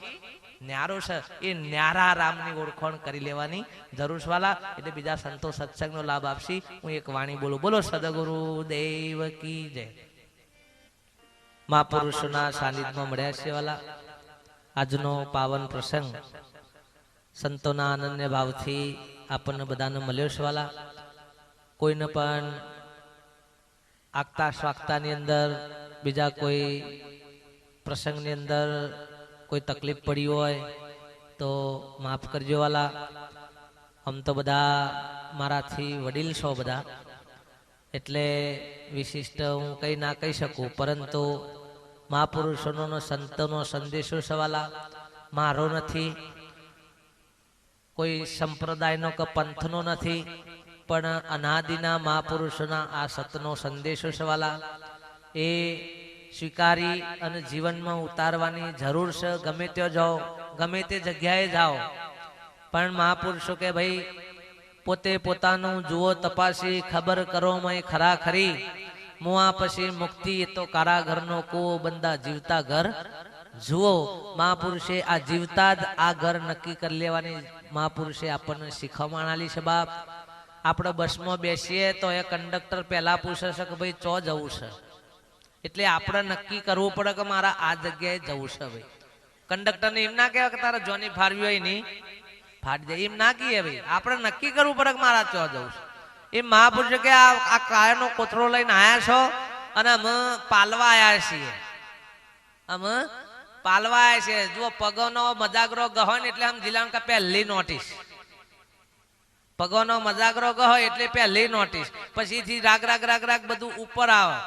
ન્યારો છે. એ ન્યારા રામની ઓળખાણ કરી લેવાની જરૂર છે વાલા. એટલે બીજા સંતો સત્સંગનો લાભ આપશી. હું એક વાણી બોલું. બોલો સદગુરુ દેવ કી જય. મહાપુરુષોના સાનિધ્યમાં મળ્યા છે વાલા. આજનો પાવન પ્રસંગ સંતોના આનંદને ભાવથી આપણને બધાને મળ્યો છે વાલા. કોઈને પણ આગતા સ્વાગતાની અંદર બીજા કોઈ પ્રસંગની અંદર કોઈ તકલીફ પડી હોય તો માફ કરજો વાલા. આમ તો બધા મારાથી વડીલ છો બધા, એટલે વિશિષ્ટ હું કંઈ ના કહી શકું, પરંતુ મહાપુરુષોનો સંતોનો સંદેશો સવાલા મારો નથી, કોઈ સંપ્રદાયનો કે પંથનો નથી, પણ અનાદિના મહાપુરુષોના આ સતનો સંદેશો સવાલા એ સ્વીકારી અને જીવનમાં ઉતારવાની જરૂર છે. ગમે ત્યાં જાઓ, ગમે તે જગ્યાએ જાઓ, પણ મહાપુરુષો કે ભાઈ પોતે પોતાનું જુઓ તપાસી ખબર કરો મય ખરા ખરી મુઆ પછી મુક્તિ એ તો કારાગરનો કો બંદા જીવતા ઘર જુઓ મહાપુરુષે આ જીવતા જ આ ઘર નક્કી કરી લેવાની મહાપુરુષે આપણને શીખવણ આલી છે બાપ. આપણે બસમાં બેસીએ તો એ કંડક્ટર પહેલા પૂછે છે કે ભાઈ ચો જવું છે, એટલે આપણે નક્કી કરવું પડે કે મારા આ જગ્યાએ જવું છે. ભાઈ કંડક્ટરને એમ ના કહેવાય કે તારે જોની ફારવી હોય નહીં ફાડી દે, એમ ના કહીએ. ભાઈ આપણે નક્કી કરવું પડે કે મારા ચો જવું છે. એ મહાપુરુષ કે આ કાયનો કોથળો લઈને આયા છો અને અમે પાલવા આયા છીએ. અમે પાલવા આયા છે. જો પગોનો મજાગરો ગહો ને એટલે આમ જિલ્લા પહેલી નોટિસ. પગોનો મજાગરો ગહો એટલે પહેલી નોટિસ. પછીથી રાગ રાગ રાગ રાગ બધું ઉપર આવે.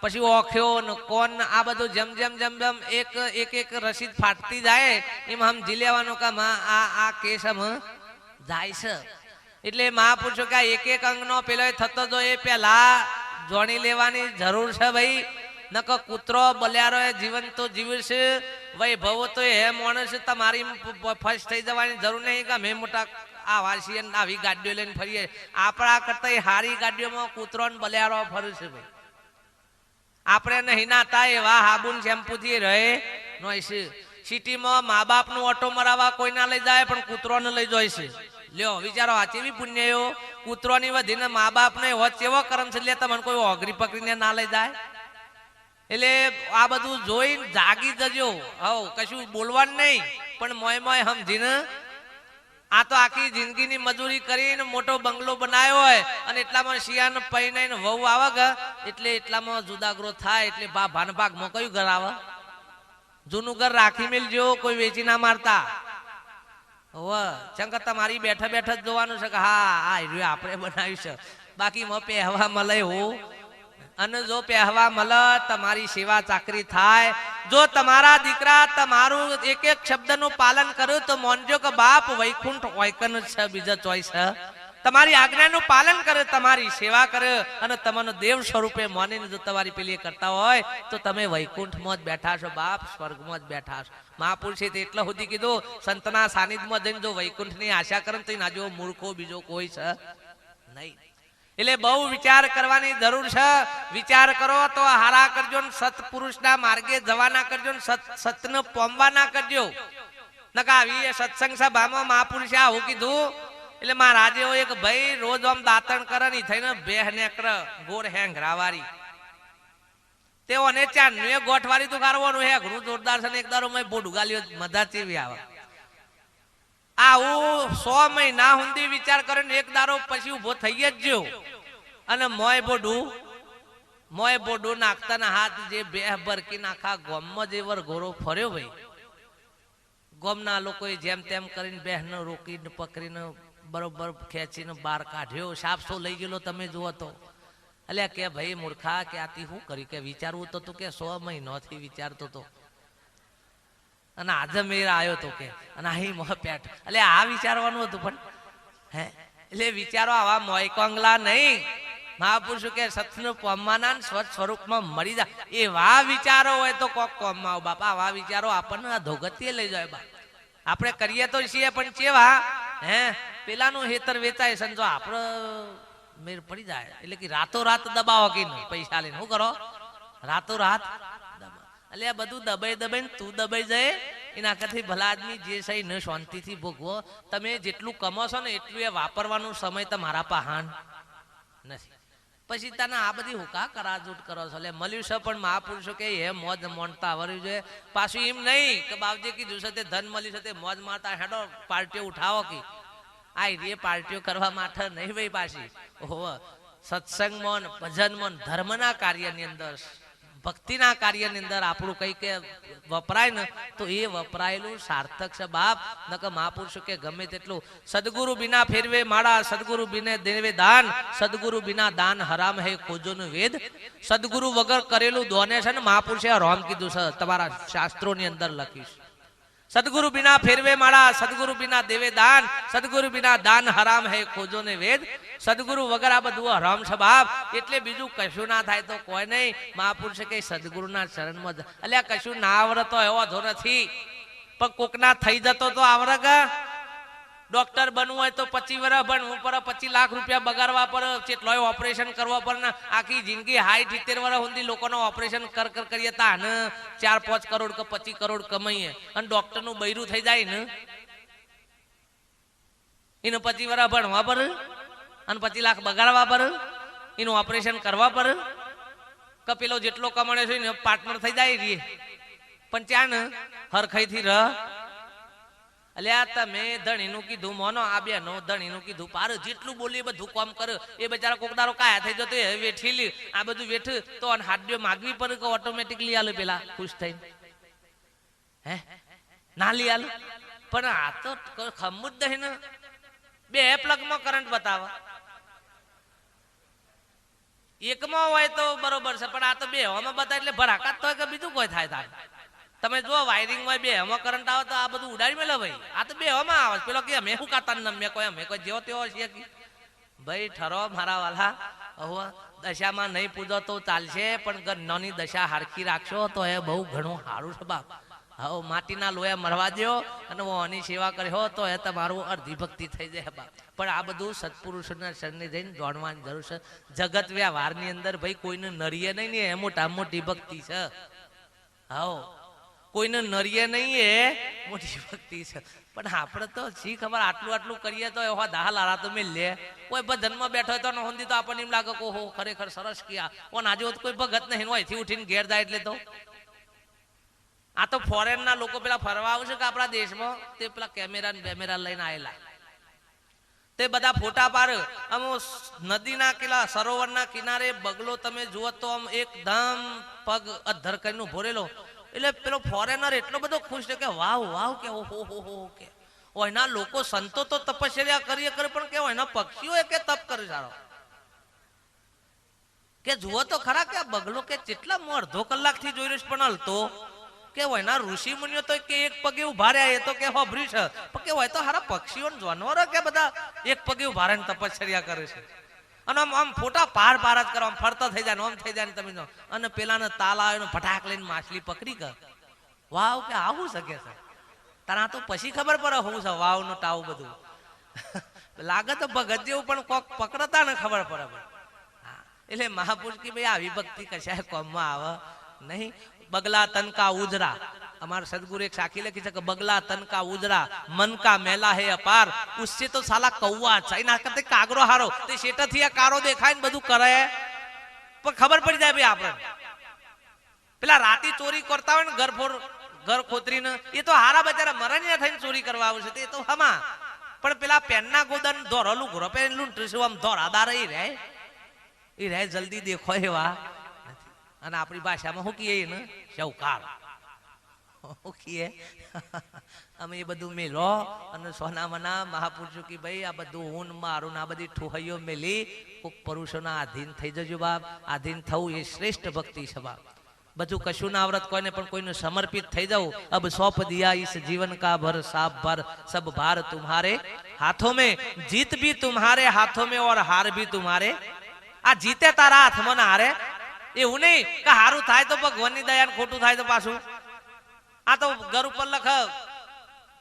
પછી ઓખ્યો ને કોણ આ બધું જેમ જેમ જેમ જેમ એક રસીદ ફાટતી જાય એમ સમજી લેવાનું કે આ કેસ આમ જાય છે. એટલે મહાપુરુષો કે એક એક અંગનો પેલો થતો જો એ પેલા જોણી લેવાની જરૂર છે. ભાઈ નકો કૂતરો બલ્યારો એ જીવન તો જીવશે, વૈભવો તો એ માણસ તમારી ફર્સ્ટ થઈ જવાની જરૂર નહીં કે મેં મોટા આવા છીએ આવી ગાડીઓ લઈને ફરીએ. આપણા કરતા હારી ગાડીઓમાં કૂતરો ને બલ્યારો ફરશે. ભાઈ આપણે નહીં નાતા એવા હાબુન શેમ્પુ થી રહે નોય. સિટીમાં મા બાપ નું ઓટો મરાવા કોઈ ના લઈ જાય પણ કૂતરો ને લઈ જાય છે. લ્યો વિચારો આ કેવી પુણ્યો. કૂતરો ની વધીને મા બાપ ને હોત કેવો કરમ છે લે તમને કોઈ ઓગરી પકડીને ના લઈ જાય. એટલે આ બધું જોઈને જાગી જજો. હવ કશું બોલવાનું નહીં પણ મોય મોય સમજીને. આ તો આખી જિંદગીની મજૂરી કરીને મોટો બંગલો બનાવ્યો હોય અને એટલામાં શિયાળ પૈને વહુ આવે કે એટલે એટલામાં જુદાગ્રો થાય. એટલે ભાનભાગમાં કયું ઘર આવે? જૂનું ઘર રાખી મેલજો, કોઈ વેચી ના મારતા. શંકર તમારી બેઠા બેઠા જ જોવાનું છે કે હા આ આપણે બનાવ્યું છે. બાકી પહેવા મળે હું અને જો પહેવા મળે તમારી સેવા ચાકરી થાય. જો તમારા દીકરા તમારું એક એક શબ્દનું પાલન કર્યું તો માનજો કે બાપ વૈકુંઠ ઓયકન છે, બીજા ચોઈસ છે. તમારી આજ્ઞાનું પાલન કરે, તમારી સેવા કરે અને તમને દેવ સ્વરૂપે માનીને જો તમારી પેલી કરતા હોય તો તમે વૈકુંઠમાં જ બેઠા છો બાપ, સ્વર્ગમાં જ બેઠા છો. મહાપુરુષે એટલા સુધી કીધું સંતના સાનિધ્યમાં જઈને જો વૈકુંઠની આશા કરે તો ના જો મૂર્ખો બીજો કોઈ છે નહીં. એટલે બહુ વિચાર કરવાની જરૂર છે. વિચાર કરો તો હારા કરજો ને સત્પુરુષના માર્ગે જવાના કરજો ને સતને પોમવાના કરજો. નકા આવી સત્સંગ સભામાં મહાપુરુષે આવું કીધું એટલે મહારાજે એક ભાઈ રોજ આમ દાંતણ કરે ની થઈને બેહ નેકર ગોર હેંગરાવારી તેઓને ચાંદનું એ ગોઠવારી તો કારવાનું હે ઘણું જોરદાર છે ને એક દારો મેં બોડું ગાલ્યો મજા ચેવી આવે. આવું 100 મહિના સુધી વિચાર કરે ને એક દારો પછી ઉભો થઈ જ ગયો અને મોય બોડું નાખતાના હાથ જે બેહ ભરકી નાખા ગોમમાં જે વરઘોરો ફર્યો. ભાઈ ગોમના લોકોએ જેમ તેમ કરીને બેહને રોકીને પકડીને બરોબર ખેંચીને બહાર કાઢ્યો. સાપસો લઈ ગયેલો તમે જુઓ તો. એટલે કે ભાઈ મૂર્ખા કે આથી શું કરી કે વિચારવું તો તું કે 100 મહિનાથી વિચારતો તો અને આજે મેર આવ્યો તો કે અને અહીં મોહ પેટ. એટલે આ વિચારવાનું હતું પણ હે એટલે વિચારો આવા મોયકોંગલા નહીં. મહાપુરુષો કે સત્યનું પામવાના સ્વચ્છ સ્વરૂપમાં મળી જાય એવા વિચારો હોય તો કોક કોમમાં આવો બાપા. આવા વિચારો આપણને અધોગતિએ લઈ જાય બા. આપણે કરીએ તો છીએ પણ ચેવા હે પેલાનું હેતર વેચાય છે જો આપણે મેર પડી જાય એટલે કે રાતો રાત દબાવો કે પૈસા લઈને શું કરો રાતો રાત દબાવ. એટલે આ બધું દબાઈ દબાઈને તું દબાઈ જાય એના કરતી ભલા આદમી જે સહી ને શાંતિથી ભોગવો. તમે જેટલું કમો છો ને એટલું એ વાપરવાનું સમય તમારા પાહાન નથી. પછી તને આ બધી હુકા કરાજૂટ કરો છો. એટલે મળ્યું છે પણ મહાપુરુષો કે એ મોજ મોનતા આવડવી જોઈએ. પાછું એમ નહીં કે બાપજી કીધું છે તે ધન મળ્યું છે તે મોજ મારતા હેડો પાર્ટીઓ ઉઠાવો કે આ એ પાર્ટીઓ કરવા માટે નહીં ભાઈ. પાછી સત્સંગમાં ભજનમાં ધર્મના કાર્યની અંદર ભક્તિના કાર્યની અંદર આપણું કઈ કે વપરાય ને તો એ વપરાયેલું સાર્થક છે બાપ. નકર મહાપુરુષો કે ગમે તેટલું સદગુરુ બિના ફેરવે માળા, સદગુરુ બિને દેવે દાન, સદગુરુ બિના દાન હરામ હે ખોજોનું વેદ. સદગુરુ વગર કરેલું દોને છે ને મહાપુરુષે રામ કીધું છે તમારા શાસ્ત્રોની અંદર લખીશ. સદગુરુ બિના ફેરવે માળા, સદગુરુ બિના દેવે દાન, સદગુરુ બિના દાન હરામ હે ખોજો ને વેદ. સદગુરુ વગર આ બધું હરામ છે બાપ. એટલે બીજું કશું ના થાય તો કોઈ નહીં. મહાપુરુષે કઈ સદગુરુના ચરણમાં અલ્યા કશું ના આવડતો એવો ધો નથી પણ કોકના થઈ જતો તો આવડે કે ડોક્ટર બનવું હોય તો 25 વર્ષ ભણવું પર 25 લાખ રૂપિયા બગાડવા પર કેટલોય ઓપરેશન કરવા પર ને આખી જિંદગી 60 70 વર્ષ સુધી લોકોનો ઓપરેશન કરીએ તા ને 4-5 કરોડ કે 25 કરોડ કમાઈએ અને ડોક્ટર નું બૈરું થઈ જાય ને એનું 25 વર્ષ ભણવા પર અને 25 લાખ બગાડવા પર એનું ઓપરેશન કરવા પર કે પેલો જેટલો કમાણે છે ને પાર્ટનર થઈ જાય રે પણ ત્યાં ને હરખાઈથી રહ અલ્યા તમે ધણીનું કીધું મોનો આ બેનો ધણીનું કીધું પાર જેટલું બોલી બધું કામ કરે એ બચારા કોકદારો કાયા થઈ જતો વેઠી લી આ બધું વેઠ તો હાડ્યો માગવી પડે કે ઓટોમેટિકલી આલે પેલા ખુશ થઈને હે ના લી આલે પણ આ તો ખમુદ દહીં ને 2 પ્લગમાં કરંટ બતાવે એકમાં હોય તો બરોબર છે પણ આ તો 2 માં બતાવે એટલે ભરાકાત તો કે બીજું કોઈ થાય તમે જો વાયરિંગ માં 2 માં કરંટ આવે તો આ બધું ઉડાડી મેલે ભાઈ આ તો 2 માં આવે પેલો કે અમે શું કાતા નમે કોઈ જેવો તેવો છે કે ભાઈ ઠરો મારા વાલા હવે દશામાં નહીં પૂજો તો ચાલશે પણ નાની દશા હારખી રાખશો તો એ બહુ ઘણું સારું છે બાપ હવે માટીના લોયા મરવા દો અને ઓની સેવા કર્યો તો એ તમારું અડધી ભક્તિ થઈ જાય બાપ પણ આ બધું સત્પુરુષોના શરણે જઈને જાણવાની જરૂર છે જગત વ્યવહારની અંદર ભાઈ કોઈને નરીએ નહીં ને એ મોટા મોટી ભક્તિ છે હા કોઈને નરીએ નહીં એ મોટી ભક્તિ છે પણ આપણે તો શી ખબર આટલું કરીએ તો એવા દાહ લારા તો મેં લે કોઈ ભજનમાં બેઠો હોય તો નહોંધી તો આપણને એમ લાગે કે ઓહો ખરેખર સરસ કિયા કોણ આજે કોઈ ભગત નહીં હોયથી ઉઠીને ઘેર જાય એટલે તો આ તો ફોરેન ના લોકો પેલા ફરવા આવશે કે આપણા દેશમાં તે પેલા કેમેરા લઈને આવેલા તે બધા ફોટા પાડ આમ નદીના કિલા સરોવરના કિનારે બગલો તમે જુઓ તો આમ એકદમ પગ અધ્ધર કરીને ભરેલો એટલે પેલો ફોરેનર એટલો બધો ખુશ છે કે વાવ કે ઓહો કે ઓયના લોકો સંતો તો તપશ્ચર્યા કરીએ કરે પણ કે ઓયના પક્ષીઓ કે તપ કરે સારો કે જુઓ તો ખરા કે આ બગલો કે કેટલા અડધો કલાકથી જોઈ રહ્યો પણ હલતો કે ઓયના ઋષિ મુનિઓ તો કે એક પગે ઉભા રહ્યા એ તો કે હોભરી છે પણ કે હોય તો હારા પક્ષીઓ જાનવરો કે બધા એક પગે ઉભા રહીને તપશ્ચર્યા કરે છે અને આમ ફોટા પાર જ કરો આમ ફરતા થઈ જાય આમ થઈ જાય ને તમે જો અને પેલાને તાલ આવે ફટાક લઈને માછલી પકડી કર વાવ કે આવું શકે છે તારા તો પછી ખબર પડે હું છે વાવ નો ટાવ બધું લાગે તો ભગત જેવું પણ કોક પકડતા ને ખબર પડે એટલે મહાપુરુષ કે ભાઈ આવી ભક્તિ કશાય કોમમાં આવે નહીં બગલા તન કા ઉજરા हमारे सदगुरु एक साखी लिखी है बगला तन का उजरा मन का मेला है अपार उससे तो साला कौवा अच्छा ना करते कागरो हारो ते शेटा थी कारो देखाय ने બધું કરે પણ ખબર પડી જાય ભાઈ આપણે પેલા રાતી ચોરી કરતા હોય ને ઘર ખોતરીને એ તો હારા બચારા મરણિયા થઈને ચોરી કરવા આવશે તે તો હમા પણ પેલા પેનના ગોદન ધોરલું ઘરો પેનલું ટ્રીસું આમ ધોરાદાર ઈ રહે જલ્દી દેખો એવા અને આપણી ભાષામાં શું કહીએ ને શૌકાર અમે એ બધું મેલો અને સોના મના મહાપુરુષો કે ભાઈ આ બધું હું મારું આ બધી ઠોહૈયો મેલી કોક પુરુષોના આધીન થઈ જજો બાપ આધીન થવું એ શ્રેષ્ઠ ભક્તિ છે બાપ બધું કશું ના આવડત કોઈને પણ કોઈને સમર્પિત થઈ જાવ અબ સौंप दिया इस जीवन का भर साफ भर सब भार तुम्हारे हाथों में जीत भी तुम्हारे हाथों में और हार भी तुम्हारे आ जीते तारा हाथમાં ના હારે એવું નહીં કે હારું થાય તો ભગવાનની દયા ને ખોટું થાય તો પાછું આ તો ઘર ઉપર લખ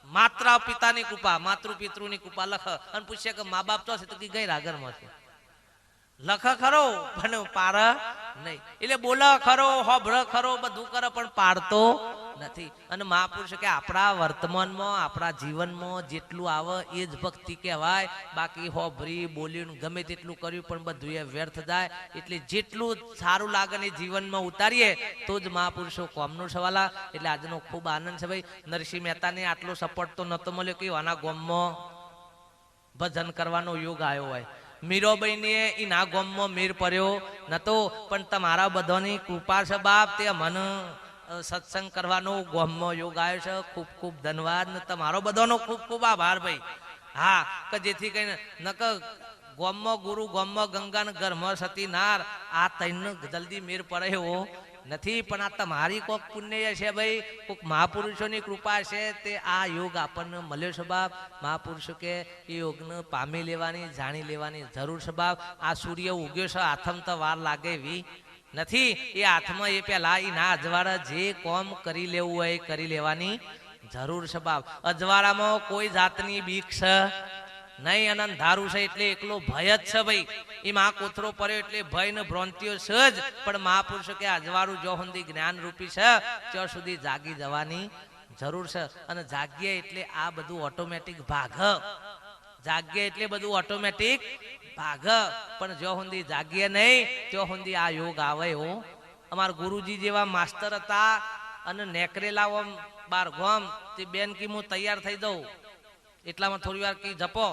માત્ર પિતાની કૃપા માતૃ પિતૃની કૃપા લખ અને પૂછે કે મા બાપ તો છે તો કે ગઈ રાગરમાં છે લખ ખરો પણ પાર નહીં એટલે બોલ ખરો હોભળ ખરો બધું કરે પણ પાડતો નથી અને મહાપુરુષ કે આપણા વર્તમાનમાં આપણા જીવનમાં જેટલું આવે એ જ ભક્તિ કહેવાય બાકી હોભરી બોલ્યું ગમે તેટલું કર્યું પણ બધું એ વ્યર્થ જાય એટલે જેટલું સારું લાગે ને જીવનમાં ઉતારીએ તો જ મહાપુરુષો કોમનું સવાલા એટલે આજનો ખૂબ આનંદ છે ભાઈ નરસિંહ મહેતાને આટલો સપોર્ટ તો નતો મળ્યો કે આના ગામમાં ભજન કરવાનો યોગ આવ્યો હોય મીરાબાઈ ને એના ગામમાં મીર પડ્યો નતો પણ તમારા બધાની કૃપા છે બાપ તે મને સત્સંગ કરવાનો ગામમાં યોગ આવ્યો છે ખૂબ ખૂબ ધન્યવાદ ને તમારો બધાનો ખૂબ ખૂબ આભાર ભાઈ હા કે જેથી કહીને નક ગામમાં ગુરુ ગામમાં ગંગા ને ઘરમાં સતી નાર આ તૈન જલ્દી મીર પડે એવો નથી પણ આ તમારી કોક પુણ્ય છે ભાઈ કોક મહાપુરુષોની કૃપા છે તે આ યોગ આપણને મળ્યો છે બાપ મહાપુરુષો કે એ યોગને પામી લેવાની જાણી લેવાની જરૂર છે બાપ આ સૂર્ય ઉગ્યો છે હાથમ તો વાર લાગે એવી નથી એ હાથમાં એ પેલા એ ના અજવાળા જે કોમ કરી લેવું હોય કરી લેવાની જરૂર છે બાપ. અજવાળામાં કોઈ જાતની બીક છે નહીં અને અંધારું છે એટલે એકલો ભય જ છે ભાઈ. એમાં આ કોથરો પડ્યો એટલે ભય ને ભ્રાંતિઓ છે જ. પણ મહાપુરુષો કે અજવાળું જો સુધી જ્ઞાન રૂપી છે ત્યાં સુધી જાગી જવાની જરૂર છે. અને જાગ્ય એટલે આ બધું ઓટોમેટિક ભાગ. જાગ્ય એટલે બધું ઓટોમેટિક ભાગ. પણ જો સુધી જાગ્ય નહીં ત્યાં સુધી આ યોગ આવે. એવું અમારા ગુરુજી જેવા માસ્તર હતા અને નેકરેલા બાર ગોમ તે બેન કી હું તૈયાર થઈ દઉં એટલામાં થોડી વાર કી જપો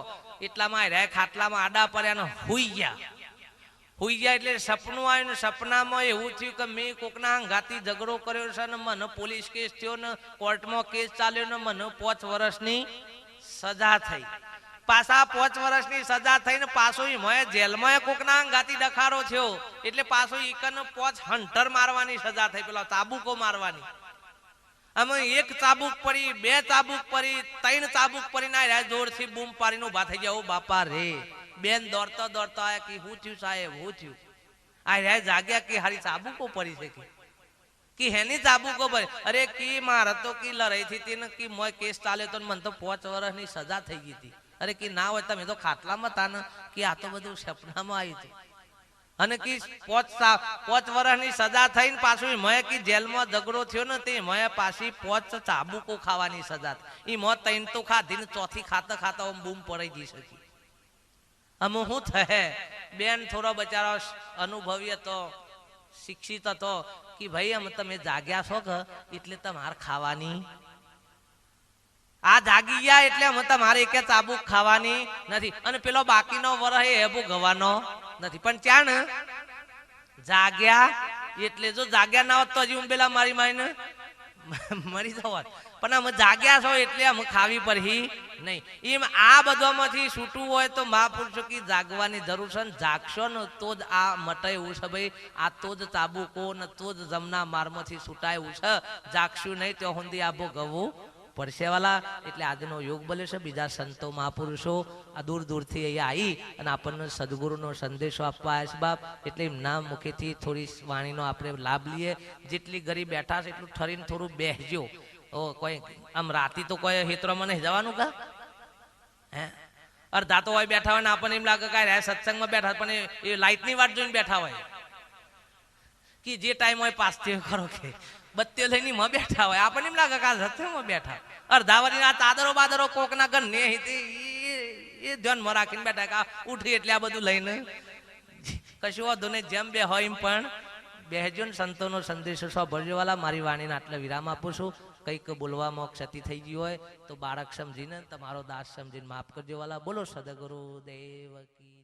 એટલામાં રે ખાટલામાં આડા પડ્યા ને હુઈ ગયા એટલે સપનું આવ્યું ને સપનામાં એવું થયું કે મેં કોકના અંગાથી ઝઘડો કર્યો છે ને મને પોલીસ કેસ થયો ને કોર્ટમાં કેસ ચાલ્યો ને મને 5 વર્ષની સજા થઈ. પાછા 5 વર્ષની સજા થઈને પાછો જેલમાં કોકના અંગાથી ડખારો થયો એટલે પાછો એકન 5 હંટર મારવાની સજા થઈ. પેલા ચાબુકો મારવાની. અમે 1 ચાબુક પડી 2 ચાબુક પડી 3 ચાબુક પડી ના જોરથી બૂમ પાડીને ઉભા થઈ ગયા. ઓ બાપા રે. બેન દોડતો આયા કે હું થયું સાહેબ હું થયું. આ રે જાગ્યા કે હારી ચાબુકો પડી છે કે હેની ચાબુકો પડી. અરે કી મારે તો કી લડાઈ થી હતી ને કી મોય કેસ ચાલ્યો તો મને તો 5 વર્ષની સજા થઈ ગઈ હતી. અરે કી ના હોય તમે તો ખાટલામાં હતા ને કે આ તો બધું સપનામાં આવ્યું હતું. અને કી 5 વર્ષની સજા થઈને પાછું મય કી જેલમાં ઝઘડો થયો ને તે મય પાછી 5 ચાબુકો ખાવાની સજા થઈ. એ મોત 3 તો ખાધી ને ચોથી ખાતા બૂમ પડી જઈ શકી. અમે શું થયે બેન થોડો બચારો અનુભવી હતો શિક્ષિત હતો કે ભાઈ અમે તમે જાગ્યા છો કે એટલે તમારે ખાવાની આ જાગી ગયા એટલે અમે તમારે એક ચાબુક ખાવાની નથી. અને પેલો બાકીનો વરહ એ હેબુ ગવાનો નથી. પણ ત્યાં ને જાગ્યા એટલે જો જાગ્યા ના હોત તો હજી ઉંબેલા મારીને મરી જવાત. પણ અમે જાગ્યા છો એટલે અમે ખાવી પડી નહીં. એમ આ બધામાંથી છૂટવું હોય તો મહાપુરુષો કી જાગવાની જરૂર છે. જાગશો ને તો જ આ મટાય એવું છે ભાઈ. આ તો જ ચાબુકો ને તો જ જમના મારમાંથી છૂટાય એવું છે. જાગશું નહીં ત્યાં સુધી આ ભોગવવું પડશે વાલા. એટલે આજનો યોગ બને છે. બીજા સંતો મહાપુરુષો આ દૂર દૂરથી અહીંયા આવી અને આપણને સદગુરુનો સંદેશો આપવા આવ્યા છે બાપ. એટલે એમના મુખેથી થોડી વાણીનો આપણે લાભ લઈએ. જેટલી ગરીબ બેઠા છે એટલું ઠરીને થોડું બેસજો. ઓ કોઈ આમ રાતી તો કોઈ હેતરોમાં નહીં જવાનું કા હે. અડધા તો હોય બેઠા હોય ને આપણને એમ લાગે કે સત્સંગમાં બેઠા પણ એ લાઇટની વાટ જોઈને બેઠા હોય કે જે ટાઈમ હોય પાસ થયો ખરો કે બત્તીઓ લઈને માં બેઠા હોય. આપણને એમ લાગે કે સત્સંગમાં બેઠા. અડધા વાળી આ ચાદરો બાદરો કોકના ઘર ને એ ધ્યાનમાં રાખીને બેઠા કે ઉઠી એટલે આ બધું લઈને કશું વાંધો નહીં. જેમ બે હોય એમ પણ બેહજો ને સંતોનો સંદેશો સાંભળજો વાલા. મારી વાણીને આટલે વિરામ આપું છું. કંઈક બોલવામાં ક્ષતિ થઈ ગઈ હોય તો બાળક સમજીને તમારો દાસ સમજીને માફ કરજો વાલા. બોલો સદગુરુ દેવ કી.